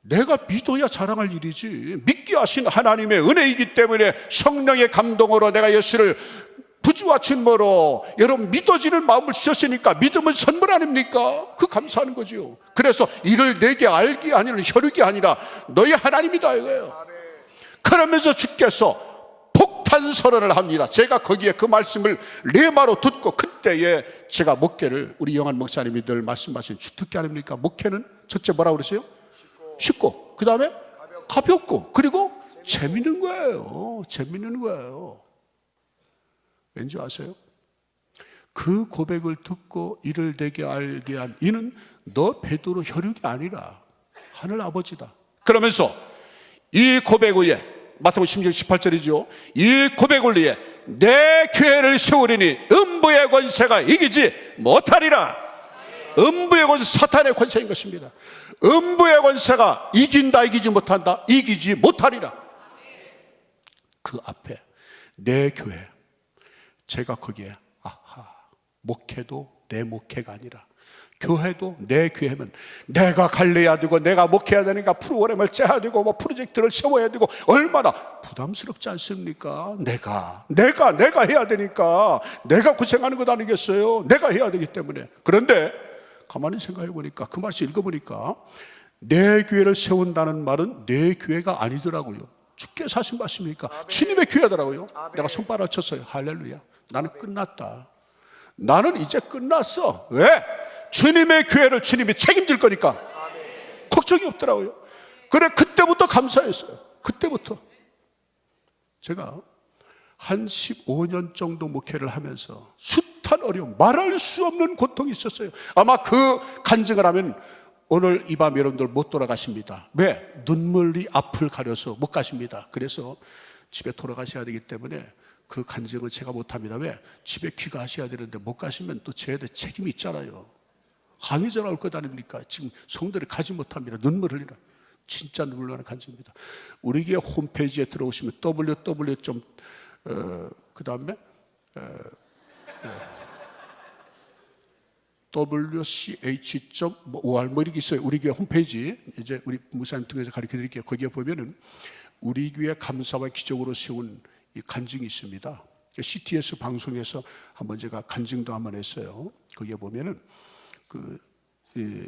내가 믿어야 자랑할 일이지. 믿게 하신 하나님의 은혜이기 때문에 성령의 감동으로 내가 예수를 부주와 진모로 여러분 믿어지는 마음을 주셨으니까 믿음은 선물 아닙니까? 그 감사하는 거죠. 그래서 이를 내게 알기 아니라 혈육이 아니라 너희 하나님이다 이거예요. 그러면서 주께서 폭탄 선언을 합니다. 제가 거기에 그 말씀을 레마로 듣고 그때에 제가 목회를, 우리 영한 목사님이 늘 말씀하신 주특기 아닙니까? 목회는 첫째 뭐라고 그러세요? 쉽고, 그 다음에 가볍고, 그리고 재밌는 거예요. 재밌는 거예요. 왠지 아세요? 그 고백을 듣고 이를 내게 알게 한 이는 너 베드로 혈육이 아니라 하늘 아버지다. 그러면서 이 고백 위에, 마태복음 16장 18절이죠. 이 고백을 위해 내 교회를 세우리니 음부의 권세가 이기지 못하리라. 음부의 권세, 사탄의 권세인 것입니다. 음부의 권세가 이긴다, 이기지 못한다? 이기지 못하리라. 그 앞에 내 교회, 제가 거기에 목회도 내 목회가 아니라 교회도 내 교회면 내가 갈래야 되고 내가 목회해야 되니까 프로그램을 짜야 되고 뭐 프로젝트를 세워야 되고 얼마나 부담스럽지 않습니까? 내가 해야 되니까 내가 고생하는 것 아니겠어요? 내가 해야 되기 때문에. 그런데 가만히 생각해 보니까 그 말씀 읽어보니까 내 교회를 세운다는 말은 내 교회가 아니더라고요. 주께서 하신 말씀이니까 주님의 교회더라고요. 내가 손바닥을 쳤어요. 할렐루야. 나는 끝났다. 나는 이제 끝났어. 왜? 주님의 교회를 주님이 책임질 거니까 걱정이 없더라고요. 그래, 그때부터 감사했어요. 그때부터 제가 한 15년 정도 목회를 하면서 숱한 어려움, 말할 수 없는 고통이 있었어요. 아마 그 간증을 하면 오늘 이 밤 여러분들 못 돌아가십니다. 왜? 눈물이 앞을 가려서 못 가십니다. 그래서 집에 돌아가셔야 되기 때문에 그 간증을 제가 못합니다. 왜? 집에 귀가하셔야 되는데 못 가시면 또 저에 대해 책임이 있잖아요. 항의 전화 올 것 아닙니까? 지금 성도들이 가지 못합니다. 눈물 흘리는, 진짜 눈물 나는 간증입니다. 우리 교회 홈페이지에 들어오시면 그 다음에 wch.or 뭐 이렇게 있어요. 우리 교회 홈페이지, 이제 우리 목사님 통해서 가르쳐 드릴게요. 거기에 보면은 우리 교회 감사와 기적으로 세운 이 간증이 있습니다. CTS 방송에서 한번 제가 간증도 한번 했어요. 거기에 보면은 그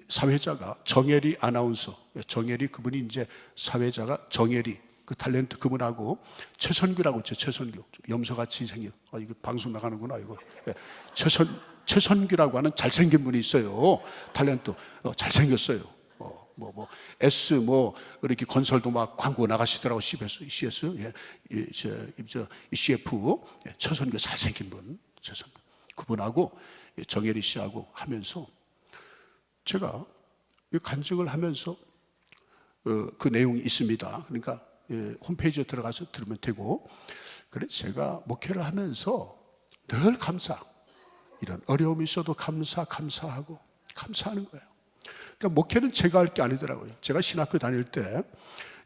사회자가 정혜리 아나운서, 정혜리 그분이 이제 사회자가 정혜리 그 탤런트 그분하고 최선규라고 있죠. 최선규 염소같이 생긴, 이거 방송 나가는구나 이거. 최선규라고 하는 잘생긴 분이 있어요. 탤런트 잘생겼어요. S 이렇게 건설도 막 광고 나가시더라고. CS CF 최선규 잘생긴 분, 최선규 그분하고 정혜리 씨하고 하면서 제가 간증을 하면서 그 내용이 있습니다. 그러니까 홈페이지에 들어가서 들으면 되고, 그래 제가 목회를 하면서 늘 감사, 이런 어려움이 있어도 감사하고 감사하는 거예요. 그러니까 목회는 제가 할 게 아니더라고요. 제가 신학교 다닐 때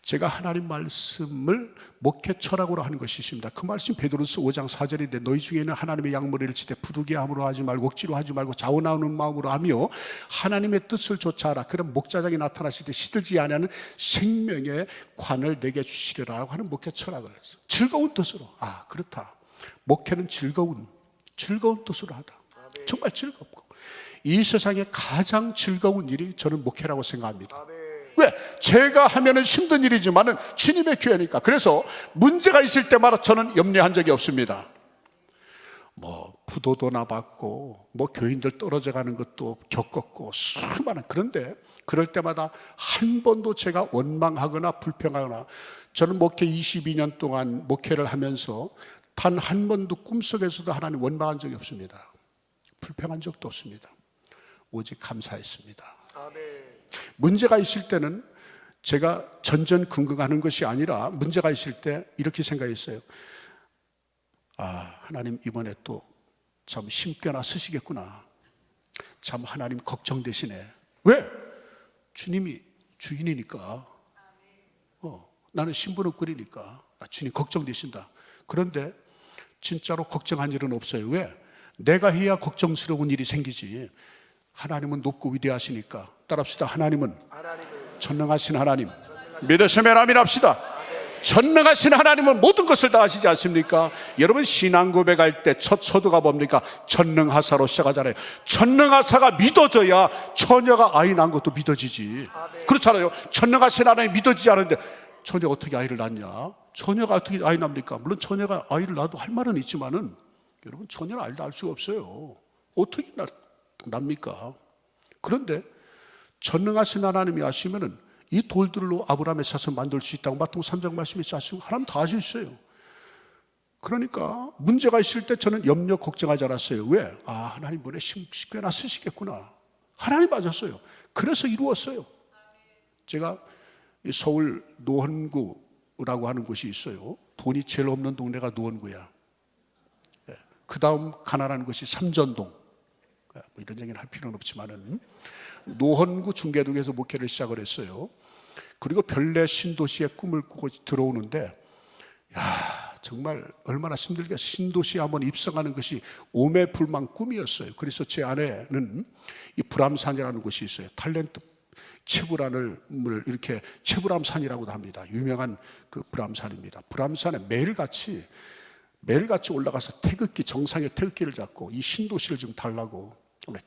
제가 하나님 말씀을 목회 철학으로 하는 것이 있습니다. 그 말씀 베드로서 5장 4절인데 너희 중에는 하나님의 양머리를 치되 부득이함으로 하지 말고 억지로 하지 말고 자원하는 마음으로 하며 하나님의 뜻을 좇아하라. 그럼 목자장이 나타나실 때 시들지 아니하는 생명의 관을 내게 주시리라고 하는 목회 철학을 했어요. 즐거운 뜻으로. 그렇다. 목회는 즐거운 뜻으로 하다. 정말 즐겁고 이 세상에 가장 즐거운 일이 저는 목회라고 생각합니다. 왜? 제가 하면은 힘든 일이지만은 주님의 교회니까. 그래서 문제가 있을 때마다 저는 염려한 적이 없습니다. 부도도 나봤고 교인들 떨어져 가는 것도 겪었고 수많은. 그런데 그럴 때마다 한 번도 제가 원망하거나 불평하거나, 저는 목회 22년 동안 목회를 하면서 단 한 번도 꿈속에서도 하나님 원망한 적이 없습니다. 불평한 적도 없습니다. 오직 감사했습니다. 문제가 있을 때는 제가 전전긍긍하는 것이 아니라 문제가 있을 때 이렇게 생각했어요. 하나님 이번에 또 참 힘께나 쓰시겠구나. 참 하나님 걱정되시네. 왜? 주님이 주인이니까. 나는 신부름꾼이니까. 주님 걱정되신다. 그런데 진짜로 걱정한 일은 없어요. 왜? 내가 해야 걱정스러운 일이 생기지. 하나님은 높고 위대하시니까. 따라합시다. 하나님은 전능하신 하나님. 믿으시면 아멘 합시다. 전능하신 하나님은 모든 것을 다 하시지 않습니까? 여러분 신앙 고백할 때 첫 서두가 뭡니까? 전능하사로 시작하잖아요. 전능하사가 믿어져야 처녀가 아이 낳은 것도 믿어지지. 그렇잖아요. 전능하신 하나님이 믿어지지 않은데 처녀가 어떻게 아이를 낳냐? 처녀가 어떻게 아이 낳습니까? 물론 처녀가 아이를 낳아도 할 말은 있지만은 여러분 처녀는 아이를 낳을 수가 없어요. 어떻게 납니까? 그런데 전능하신 하나님이 하시면은 이 돌들로 아브라함의 자손 만들 수 있다고 마태복음 3장 말씀이 있으시고 하나님 다 하실 수 있어요. 그러니까 문제가 있을 때 저는 염려 걱정하지 않았어요. 왜? 하나님 이번에 쉽게나 쓰시겠구나. 하나님 맞았어요. 그래서 이루었어요. 제가 서울 노원구라고 하는 곳이 있어요. 돈이 제일 없는 동네가 노원구야. 그 다음 가난한 것이 삼전동. 뭐 이런 얘기는 할 필요는 없지만은 노원구 중계동에서 목회를 시작을 했어요. 그리고 별내 신도시의 꿈을 꾸고 들어오는데 정말 얼마나 힘들게 신도시에 한번 입성하는 것이 오매불망 꿈이었어요. 그래서 제 아내는 이 불암산이라는 곳이 있어요. 탤런트 체브란을 이렇게 체브람산이라고도 합니다. 유명한 그 불암산입니다. 불암산에 매일같이 올라가서 태극기 정상의 태극기를 잡고 이 신도시를 좀 달라고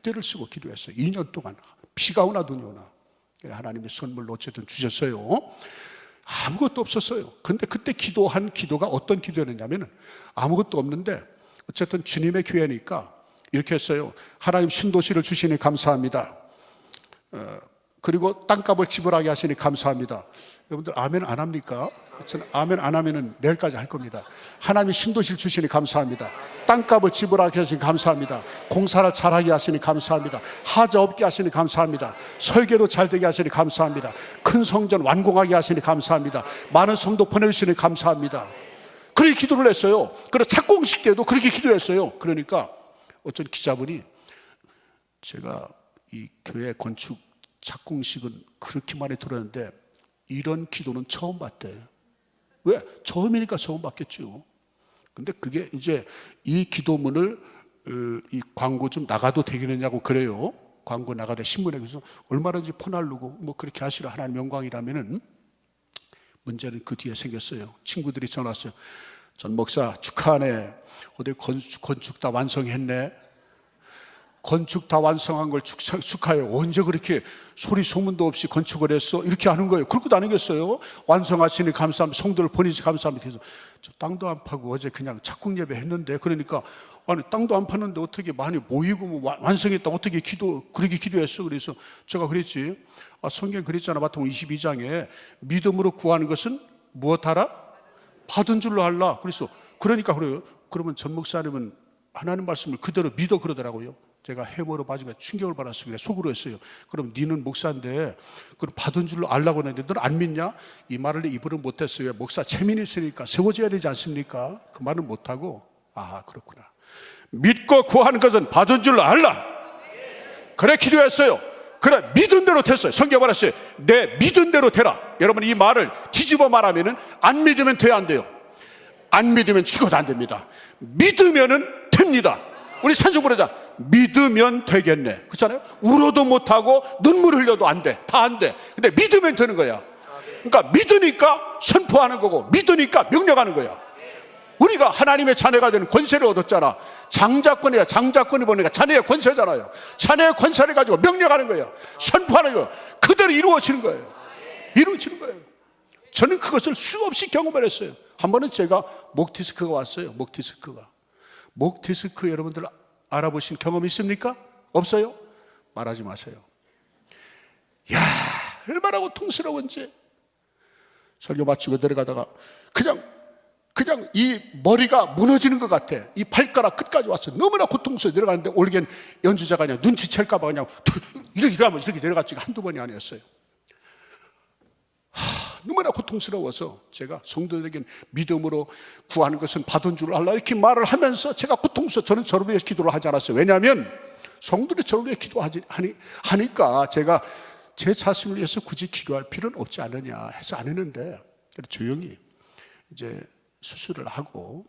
떼를 쓰고 기도했어요. 2년 동안 비가 오나 눈이 오나 하나님의 선물로 어쨌든 주셨어요. 아무것도 없었어요. 근데 그때 기도한 기도가 어떤 기도였냐면 아무것도 없는데 어쨌든 주님의 교회니까 이렇게 했어요. 하나님 신도시를 주시니 감사합니다. 그리고 땅값을 지불하게 하시니 감사합니다. 여러분들 아멘 안 합니까? 저는 아멘 안 하면은 내일까지 할 겁니다. 하나님이 신도시를 주시니 감사합니다. 땅값을 지불하게 하시니 감사합니다. 공사를 잘하게 하시니 감사합니다. 하자 없게 하시니 감사합니다. 설계도 잘되게 하시니 감사합니다. 큰 성전 완공하게 하시니 감사합니다. 많은 성도 보내주시니 감사합니다. 그렇게 기도를 했어요. 그래서 착공식 때도 그렇게 기도했어요. 그러니까 어떤 기자분이 제가 이 교회 건축 착공식은 그렇게 많이 들었는데 이런 기도는 처음 봤대. 왜? 처음이니까 처음 봤겠죠. 근데 그게 이제 이 기도문을 이 광고 좀 나가도 되겠느냐고 그래요. 광고 나가도 신문에 그래서 얼마든지 퍼날르고 뭐 그렇게 하시라 하나님 영광이라면은 문제는 그 뒤에 생겼어요. 친구들이 전화 왔어요. 전 목사 축하하네. 어디 건축 다 완성했네. 건축 다 완성한 걸 축하해요. 언제 그렇게 소리 소문도 없이 건축을 했어? 이렇게 하는 거예요. 그렇게 다니겠어요? 완성하시니 감사합니다. 성도를 보내주시 감사합니다. 그래서 저 땅도 안 파고 어제 그냥 착공 예배 했는데 그러니까 아니 땅도 안 팠는데 어떻게 많이 모이고 뭐 완성했다 어떻게 그렇게 기도했어? 그래서 제가 그랬지. 성경 그랬잖아. 마태복음 22장에 믿음으로 구하는 것은 무엇하라? 받은 줄로 할라. 그러니까 그래요. 그러면 전 목사님은 하나님 말씀을 그대로 믿어 그러더라고요. 제가 해머로 빠지고 충격을 받았어요. 속으로 했어요. 그럼 니는 목사인데 그럼 받은 줄로 알라고 했는데 너는 안 믿냐? 이 말을 내 입으로 못했어요. 목사 체면이 있으니까 세워져야 되지 않습니까? 그 말은 못하고 그렇구나. 믿고 구하는 것은 받은 줄로 알라. 그래 기도했어요. 그래 믿은 대로 됐어요. 성경 말했어요. 내 믿은 대로 되라. 여러분 이 말을 뒤집어 말하면은 안 믿으면 돼야 안 돼요. 안 믿으면 죽어도 안 됩니다. 믿으면은 됩니다. 우리 찬송 부르자. 믿으면 되겠네. 그렇잖아요. 울어도 못하고 눈물 흘려도 안 돼. 다 안 돼. 근데 믿으면 되는 거야. 그러니까 믿으니까 선포하는 거고 믿으니까 명령하는 거야. 우리가 하나님의 자녀가 되는 권세를 얻었잖아. 장자권이 보니까 자녀의 권세잖아요. 자녀의 권세를 가지고 명령하는 거예요. 선포하는 거예요. 그대로 이루어지는 거예요. 이루어지는 거예요. 저는 그것을 수없이 경험을 했어요. 한 번은 제가 목 디스크가 왔어요. 목 디스크 여러분들 알아보신 경험 있습니까? 없어요? 말하지 마세요. 야, 얼마나 고통스러운지. 설교 마치고 내려가다가 그냥 이 머리가 무너지는 것 같아. 이 발가락 끝까지 왔어. 너무나 고통스러워 내려가는데 올겐 연주자가 그냥 눈치챌까봐 그냥 이렇게 하면 이렇게 내려갔지. 한두 번이 아니었어요. 너무나 고통스러워서 제가 성도들에게 믿음으로 구하는 것은 받은 줄 알라 이렇게 말을 하면서 제가 고통스러워. 저는 저를 위해 기도를 하지 않았어요. 왜냐하면 성도들이 저를 위해 기도하니까 제가 제 자신을 위해서 굳이 기도할 필요는 없지 않느냐 해서 안 했는데, 조용히 이제 수술을 하고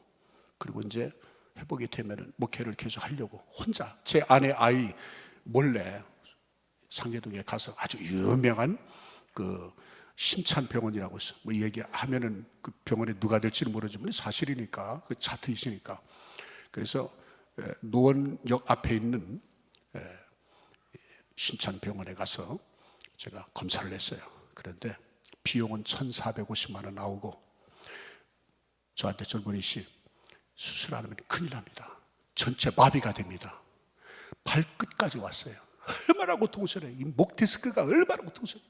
그리고 이제 회복이 되면은 목회를 계속 하려고 혼자 제 아내 아이 몰래 상계동에 가서 아주 유명한 그 신찬병원이라고 있어. 뭐 얘기하면은 그 병원에 누가 될지는 모르지만 사실이니까 그 차트이시니까. 그래서 노원역 앞에 있는 신찬병원에 가서 제가 검사를 했어요. 그런데 비용은 1,450만 원 나오고 저한테 젊은이 씨 수술 안 하면 큰일 납니다. 전체 마비가 됩니다. 발끝까지 왔어요. 얼마나 고통스러워요. 이 목 디스크가 얼마나 고통스러워요.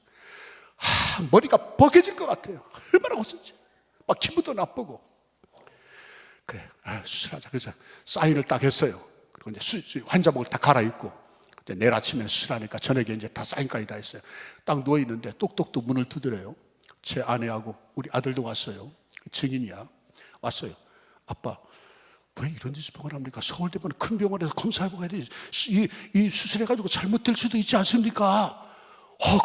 머리가 버개질 것 같아요. 얼마나 고통스러워요. 막 기분도 나쁘고. 그래, 수술하자. 그래서 사인을 딱 했어요. 그리고 이제 환자복을 다 갈아입고 이제 내일 아침에 수술하니까 저녁에 이제 다 사인까지 다 했어요. 딱 누워 있는데 똑똑똑 문을 두드려요. 제 아내하고 우리 아들도 왔어요. 증인이야. 왔어요. 아빠, 왜 이런 짓을 병을 합니까? 서울대병원 큰 병원에서 검사해보고 해야 되지. 이 수술해가지고 잘못될 수도 있지 않습니까?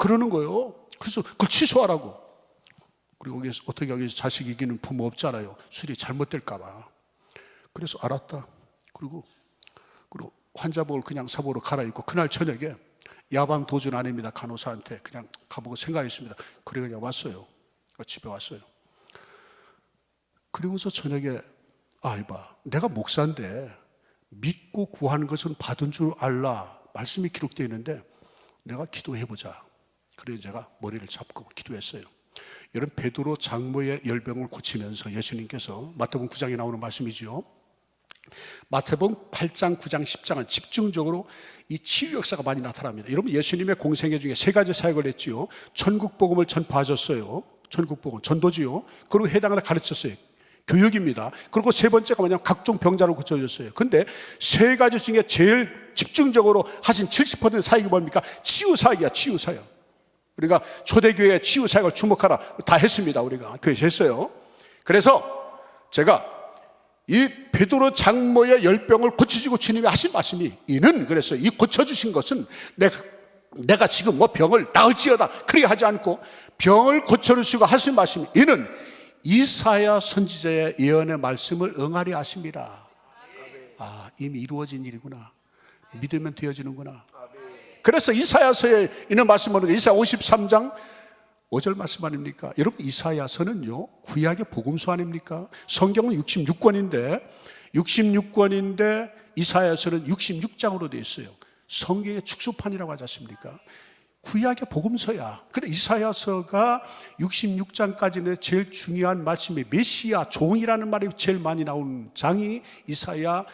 그러는 거예요. 그래서 그걸 취소하라고. 그리고 어떻게 하겠어요? 자식 이기는 부모 없잖아요. 수술이 잘못될까봐. 그래서 알았다. 그리고 환자복을 그냥 사복으로 갈아입고 그날 저녁에 야방 도준 아닙니다. 간호사한테 그냥 가보고 생각했습니다. 그래 그냥 왔어요. 집에 왔어요. 그리고서 저녁에 이봐, 내가 목사인데 믿고 구하는 것은 받은 줄 알라 말씀이 기록되어 있는데 내가 기도해보자. 그래서 제가 머리를 잡고 기도했어요. 여러분, 베드로 장모의 열병을 고치면서 예수님께서 마태복음 9장에 나오는 말씀이지요. 마태복음 8장, 9장, 10장은 집중적으로 이 치유 역사가 많이 나타납니다. 여러분, 예수님의 공생애 중에 세 가지 사역을 했지요. 천국 복음을 전파하셨어요. 천국 복음 전도지요. 그리고 해당하라 가르쳤어요. 교육입니다. 그리고 세 번째가 뭐냐면 각종 병자를 고쳐줬어요. 근데 세 가지 중에 제일 집중적으로 하신 70% 사역이 뭡니까? 치유 사역이야. 치유 사역. 우리가 초대교회 치유 사역을 주목하라 다 했습니다. 우리가 교회에서 했어요. 그래서 제가 이 베드로 장모의 열병을 고쳐주고 주님이 하신 말씀이 이는 그랬어요. 이 고쳐주신 것은 내가 지금 뭐 병을 나을지어다 그렇게 하지 않고 병을 고쳐주시고 하신 말씀이 이는 이사야 선지자의 예언의 말씀을 응하리 하십니다. 이미 이루어진 일이구나. 믿으면 되어지는구나. 그래서 이사야서에 있는 말씀은 이사야 53장 5절 말씀 아닙니까? 여러분, 이사야서는요 구약의 복음서 아닙니까? 성경은 66권인데 이사야서는 66장으로 되어 있어요. 성경의 축소판이라고 하지 않습니까? 구약의 복음서야. 그래, 이사야서가 66장까지는 제일 중요한 말씀이 메시아 종이라는 말이 제일 많이 나오는 장이 이사야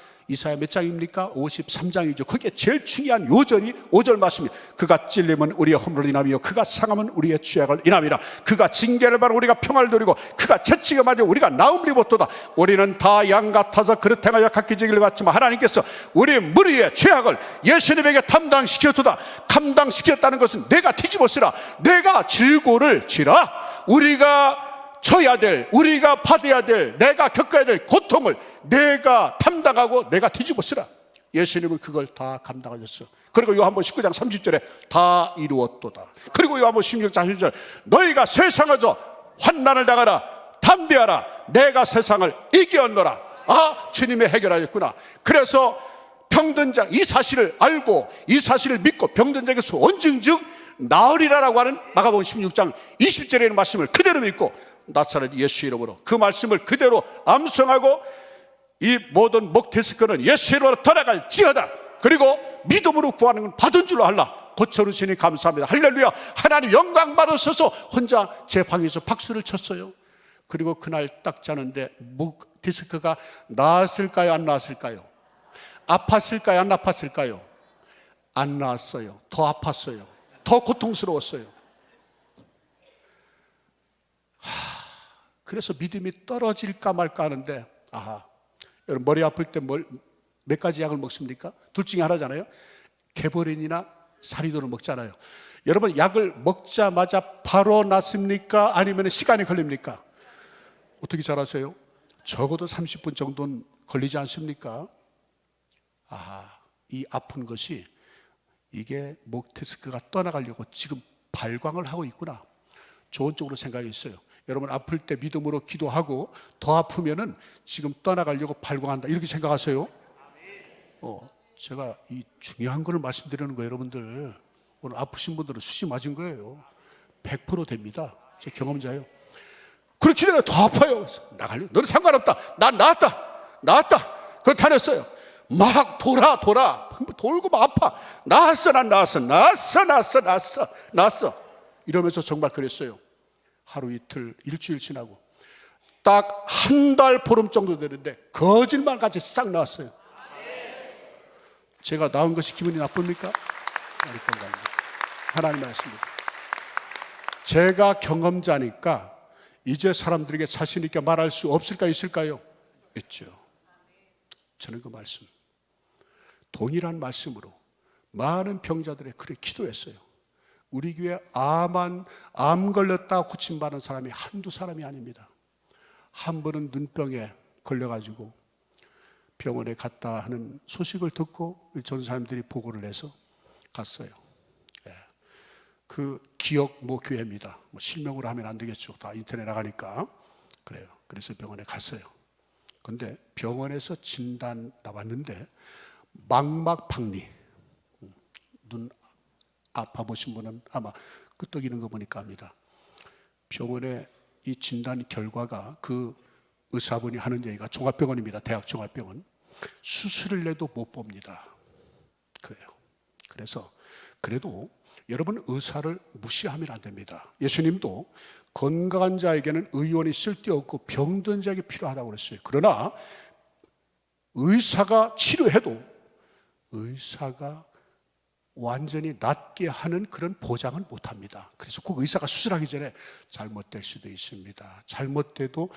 몇 장입니까? 53장이죠. 그게 제일 중요한 요절이 5절 말씀이 그가 찔림은 우리의 허물을 인하며 그가 상함은 우리의 죄악을 인함이라. 그가 징계를 받아 우리가 평화를 누리고 그가 채찍에 맞아 우리가 나음을 입었도다. 우리는 다 양 같아서 그릇 행하여 각기 제 길을 갔지만 하나님께서 우리 무리의 죄악을 예수님에게 담당시켰도다. 감당시켰다는 것은 내가 뒤집어쓰라. 내가 질고를 지라. 우리가 져야 될, 우리가 받아야 될, 내가 겪어야 될 고통을 내가 담당하고 내가 뒤집어 쓰라. 예수님은 그걸 다 감당하셨어. 그리고 요한복음 19장 30절에 다 이루었도다. 그리고 요한복음 16장 30절 너희가 세상에서 환난을 당하라. 담대하라. 내가 세상을 이겼노라. 주님이 해결하셨구나. 그래서 병든 자, 이 사실을 알고 이 사실을 믿고 병든 자에게서 온증즉 나으리라라고 하는 마가복음 16장 20절에 있는 말씀을 그대로 믿고 나사렛 예수 이름으로 그 말씀을 그대로 암송하고 이 모든 목 디스크는 예수 이름으로 돌아갈지어다. 그리고 믿음으로 구하는 건 받은 줄로 알라. 고쳐주시니 감사합니다. 할렐루야. 하나님 영광 받으셔서 혼자 제 방에서 박수를 쳤어요. 그리고 그날 딱 자는데 목 디스크가 나았을까요? 안 나았을까요? 아팠을까요? 안 아팠을까요? 안 나았어요. 더 아팠어요. 더 고통스러웠어요. 그래서 믿음이 떨어질까 말까 하는데 여러분, 머리 아플 때 몇 가지 약을 먹습니까? 둘 중에 하나잖아요. 개보린이나 사리도를 먹잖아요. 여러분, 약을 먹자마자 바로 낫습니까? 아니면 시간이 걸립니까? 어떻게 잘 아세요? 적어도 30분 정도는 걸리지 않습니까? 이 아픈 것이 이게 목 디스크가 떠나가려고 지금 발광을 하고 있구나. 좋은 쪽으로 생각했어요. 여러분, 아플 때 믿음으로 기도하고 더 아프면은 지금 떠나가려고 발광한다, 이렇게 생각하세요. 제가 이 중요한 거를 말씀드리는 거예요. 여러분들, 오늘 아프신 분들은 수시 맞은 거예요. 100% 됩니다. 제 경험자예요. 그렇게 되면 더 아파요. 나가려. 너는 상관없다. 난 나았다. 그걸 다녔어요. 막 돌아. 돌고 막 아파. 나았어. 이러면서 정말 그랬어요. 하루 이틀, 일주일 지나고 딱 한 달 보름 정도 되는데 거짓말 같이 싹 나왔어요. 제가 나온 것이 기분이 나쁩니까? 아닐 건가요? 하나님의 말씀입니다. 제가 경험자니까 이제 사람들에게 자신 있게 말할 수 없을까, 있을까요? 있죠. 저는 그 말씀, 동일한 말씀으로 많은 병자들의 그래 기도했어요. 우리 교회 암 걸렸다 고침받은 사람이 한두 사람이 아닙니다. 한 번은 눈병에 걸려가지고 병원에 갔다 하는 소식을 듣고 전사님들이 보고를 해서 갔어요. 그 기억 교회입니다. 실명으로 하면 안 되겠죠. 다 인터넷 나가니까. 그래요. 그래서 병원에 갔어요. 근데 병원에서 진단 나왔는데 망막박리. 눈 아파보신 분은 아마 끄떡이는 거 보니까 압니다. 병원에 이 진단 결과가 그 의사분이 하는 얘기가, 종합병원입니다. 대학 종합병원. 수술을 해도 못 봅니다. 그래요. 그래서 그래도 여러분, 의사를 무시하면 안 됩니다. 예수님도 건강한 자에게는 의원이 쓸데없고 병든 자에게 필요하다고 그랬어요. 그러나 의사가 치료해도 의사가 완전히 낫게 하는 그런 보장은 못합니다. 그래서 꼭 의사가 수술하기 전에 잘못될 수도 있습니다. 잘못돼도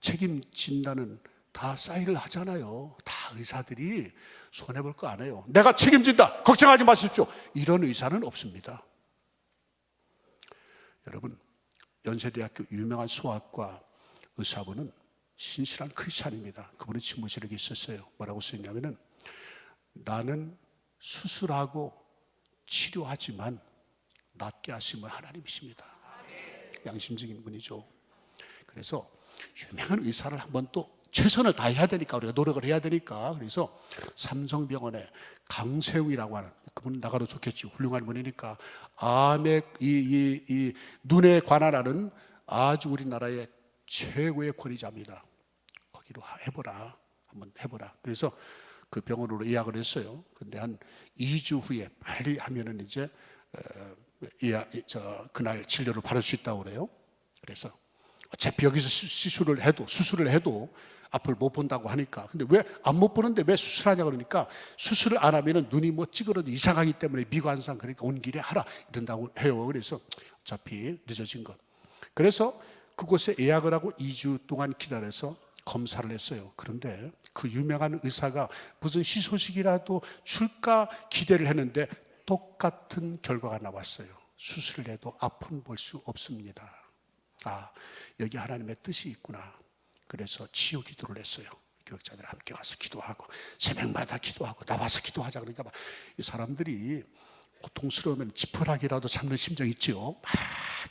책임 진단은 다 사인을 하잖아요. 다 의사들이 손해볼 거 안 해요. 내가 책임진다, 걱정하지 마십시오, 이런 의사는 없습니다. 여러분, 연세대학교 유명한 수학과 의사분은 신실한 크리스찬입니다. 그분은 집무실에 있었어요. 뭐라고 쓰였냐면은, 나는 수술하고 치료하지만 낫게 하시면 하나님이십니다. 양심적인 분이죠. 그래서 유명한 의사를 한번 또 최선을 다해야 되니까, 우리가 노력을 해야 되니까, 그래서 삼성병원에 강세웅이라고 하는, 그분은 나가도 좋겠지, 훌륭한 분이니까, 암의 이 눈에 관한하는 아주 우리나라의 최고의 권위자입니다. 거기로 한번 해보라. 그래서 그 병원으로 예약을 했어요. 근데 한 2주 후에 빨리 하면은 이제 그날 진료를 받을 수 있다고 그래요. 그래서 어차피 여기서 수술을 해도 앞을 못 본다고 하니까, 근데 왜 안 못 보는데 왜 수술하냐 그러니까, 수술을 안 하면은 눈이 찌그러져 이상하기 때문에 미관상, 그러니까 온 길에 하라 이런다고 해요. 그래서 어차피 늦어진 것. 그래서 그곳에 예약을 하고 2주 동안 기다려서 검사를 했어요. 그런데 그 유명한 의사가 무슨 희소식이라도 줄까 기대를 했는데 똑같은 결과가 나왔어요. 수술을 해도 앞은 볼 수 없습니다. 여기 하나님의 뜻이 있구나. 그래서 치유 기도를 했어요. 교역자들 함께 가서 기도하고, 새벽마다 기도하고, 나와서 기도하자. 그러니까 막 이 사람들이 고통스러우면 지푸라기라도 잡는 심정이 있죠. 막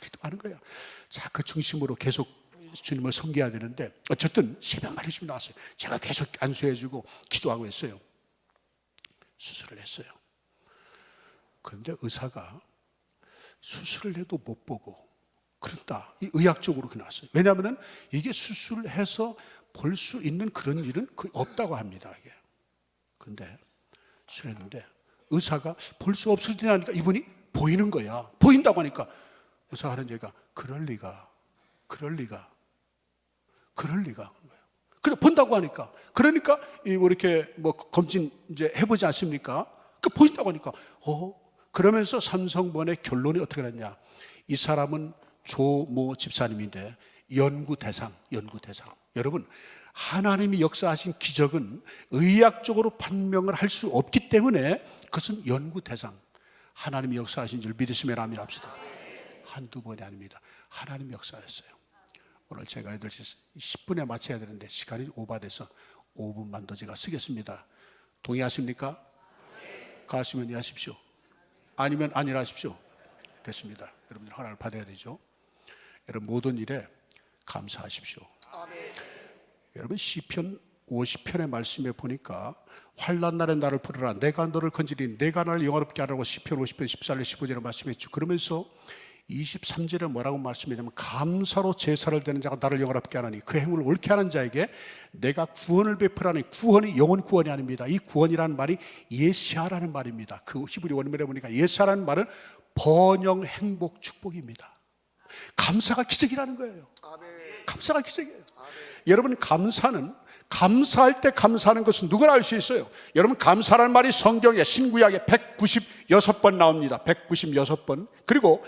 기도하는 거야. 자, 그 중심으로 계속 주님을 섬겨야 되는데, 어쨌든 새벽마다 주님 나왔어요. 제가 계속 안수해주고 기도하고 했어요. 수술을 했어요. 그런데 의사가 수술을 해도 못 보고 그런다, 이 의학적으로 나왔어요. 왜냐하면 이게 수술을 해서 볼 수 있는 그런 일은 거의 없다고 합니다. 이게. 근데 수술했는데 의사가 볼 수 없을 때 하니까 이분이 보이는 거야. 보인다고 하니까 의사가 하는 얘기가, 그럴 리가. 그래, 본다고 하니까. 그러니까 이렇게 검진 이제 해보지 않습니까? 그 보인다고 하니까 그러면서 삼성병원의 결론이 어떻게 났냐? 이 사람은 조모 집사님인데 연구 대상. 여러분, 하나님이 역사하신 기적은 의학적으로 판명을 할 수 없기 때문에 그것은 연구 대상. 하나님이 역사하신 줄 믿으시면 아멘 합시다. 한두 번이 아닙니다. 하나님 역사였어요. 오늘 제가 8시 10분에 마쳐야 되는데 시간이 오버돼서 5분만 더 제가 쓰겠습니다. 동의하십니까? 가시면 하십시오. 아니면 아니라 하십시오. 됐습니다. 여러분들 허락을 받아야 되죠. 여러분 모든 일에 감사하십시오. 여러분 시편 50편의 말씀에 보니까 환난 날에 나를 부르라, 내가 너를 건지리니 내가 나를 영화롭게 하라고 시편 50편 14절 15절에 말씀했죠. 그러면서 23절에 뭐라고 말씀했냐면 감사로 제사를 드리는 자가 나를 영화롭게 하나니 그 행위를 옳게 하는 자에게 내가 구원을 베풀하니, 구원이 영혼 구원이 아닙니다. 이 구원이라는 말이 예시하라는 말입니다. 그 히브리 원문에 보니까 예시하라는 말은 번영, 행복, 축복입니다. 감사가 기적이라는 거예요. 감사가 기적이에요. 여러분 감사는, 감사할 때 감사하는 것은 누구나 알 수 있어요. 여러분 감사라는 말이 성경에 신구약에 196번 나옵니다. 196번. 그리고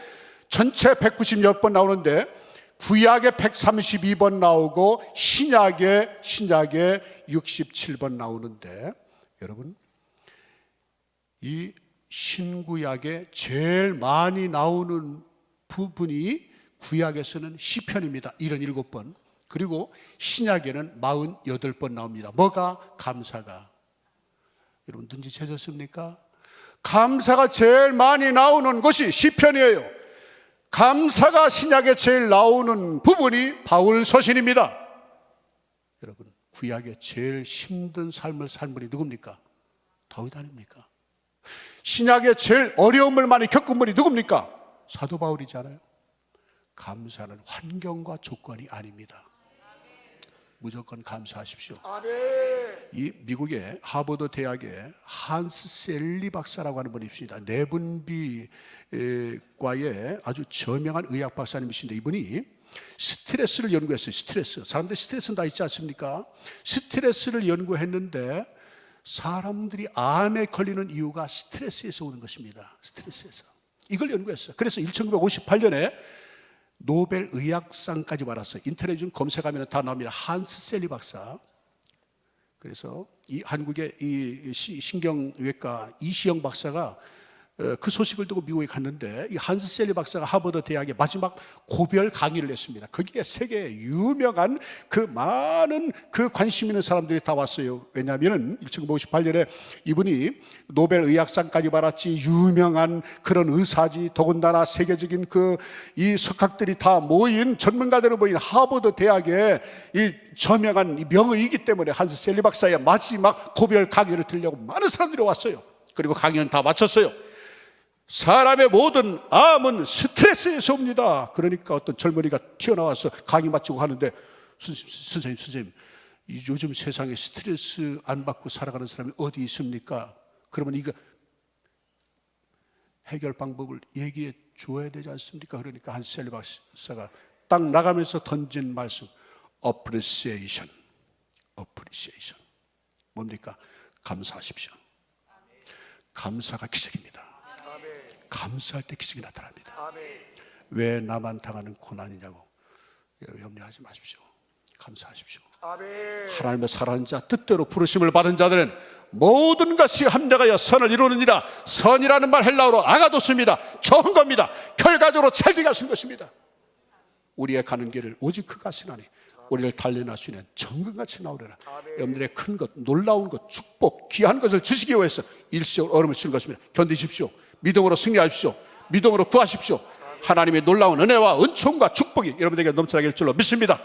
전체 196번 나오는데 구약에 132번 나오고 신약에 67번 나오는데, 여러분 이 신구약에 제일 많이 나오는 부분이 구약에서는 시편입니다. 77번. 그리고 신약에는 48번 나옵니다. 뭐가? 감사가. 여러분 눈치채셨습니까? 감사가 제일 많이 나오는 것이 시편이에요. 감사가 신약에 제일 나오는 부분이 바울 서신입니다. 여러분 구약에 제일 힘든 삶을 산 분이 누굽니까? 다윗 아닙니까? 신약에 제일 어려움을 많이 겪은 분이 누굽니까? 사도 바울이잖아요. 감사는 환경과 조건이 아닙니다. 무조건 감사하십시오. 이 미국의 하버드 대학의 한스 셀리 박사라고 하는 분이 있습니다. 내분비과의 아주 저명한 의학 박사님이신데 이분이 스트레스를 연구했어요. 스트레스. 사람들이 스트레스는 다 있지 않습니까? 스트레스를 연구했는데 사람들이 암에 걸리는 이유가 스트레스에서 오는 것입니다. 스트레스에서. 이걸 연구했어요. 그래서 1958년에 노벨 의학상까지 받았어요. 인터넷 좀 검색하면 다 나옵니다. 한스 셀리 박사. 그래서 이 한국의 이 신경외과 이시영 박사가 그 소식을 두고 미국에 갔는데 이 한스 셀리 박사가 하버드 대학의 마지막 고별 강의를 했습니다. 거기에 세계 유명한 그 많은 그 관심 있는 사람들이 다 왔어요. 왜냐하면 1958년에 이분이 노벨 의학상까지 받았지 유명한 그런 의사지, 더군다나 세계적인 그 이 석학들이 다 모인, 전문가들이 모인 하버드 대학의 이 저명한 명의이기 때문에 한스 셀리 박사의 마지막 고별 강의를 들으려고 많은 사람들이 왔어요. 그리고 강의는 다 마쳤어요. 사람의 모든 암은 스트레스에서 옵니다. 그러니까 어떤 젊은이가 튀어나와서 강의 마치고 하는데 선생님 요즘 세상에 스트레스 안 받고 살아가는 사람이 어디 있습니까? 그러면 이거 해결 방법을 얘기해 줘야 되지 않습니까? 그러니까 한스 셀리 박사가 딱 나가면서 던진 말씀, appreciation. 뭡니까? 감사하십시오. 감사가 기적입니다. 감사할 때 기적이 나타납니다. 왜 나만 당하는 고난이냐고 여러분 염려하지 마십시오. 감사하십시오. 하나님의 사랑하는 자, 뜻대로 부르심을 받은 자들은 모든 것이 합력하여 선을 이루느니라. 선이라는 말 헬라어로 아가도스입니다. 좋은 겁니다. 결과적으로 잘 가신 것입니다. 우리의 가는 길을 오직 그가 하시나니 우리를 달려날 수 있는 정금같이 나오리라. 여러분들의 큰 것, 놀라운 것, 축복, 귀한 것을 주시기 위해서 일시적으로 어려움을 주는 것입니다. 견디십시오. 믿음으로 승리하십시오. 믿음으로 구하십시오. 하나님의 놀라운 은혜와 은총과 축복이 여러분들에게 넘쳐나길 줄로 믿습니다.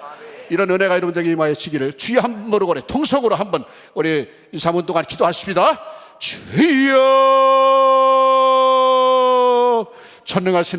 이런 은혜가 여러분들에게 임하여 지기를 주여 한 번으로 우리 통성으로 한번 우리 3분 동안 기도하십니다. 주여 전능하신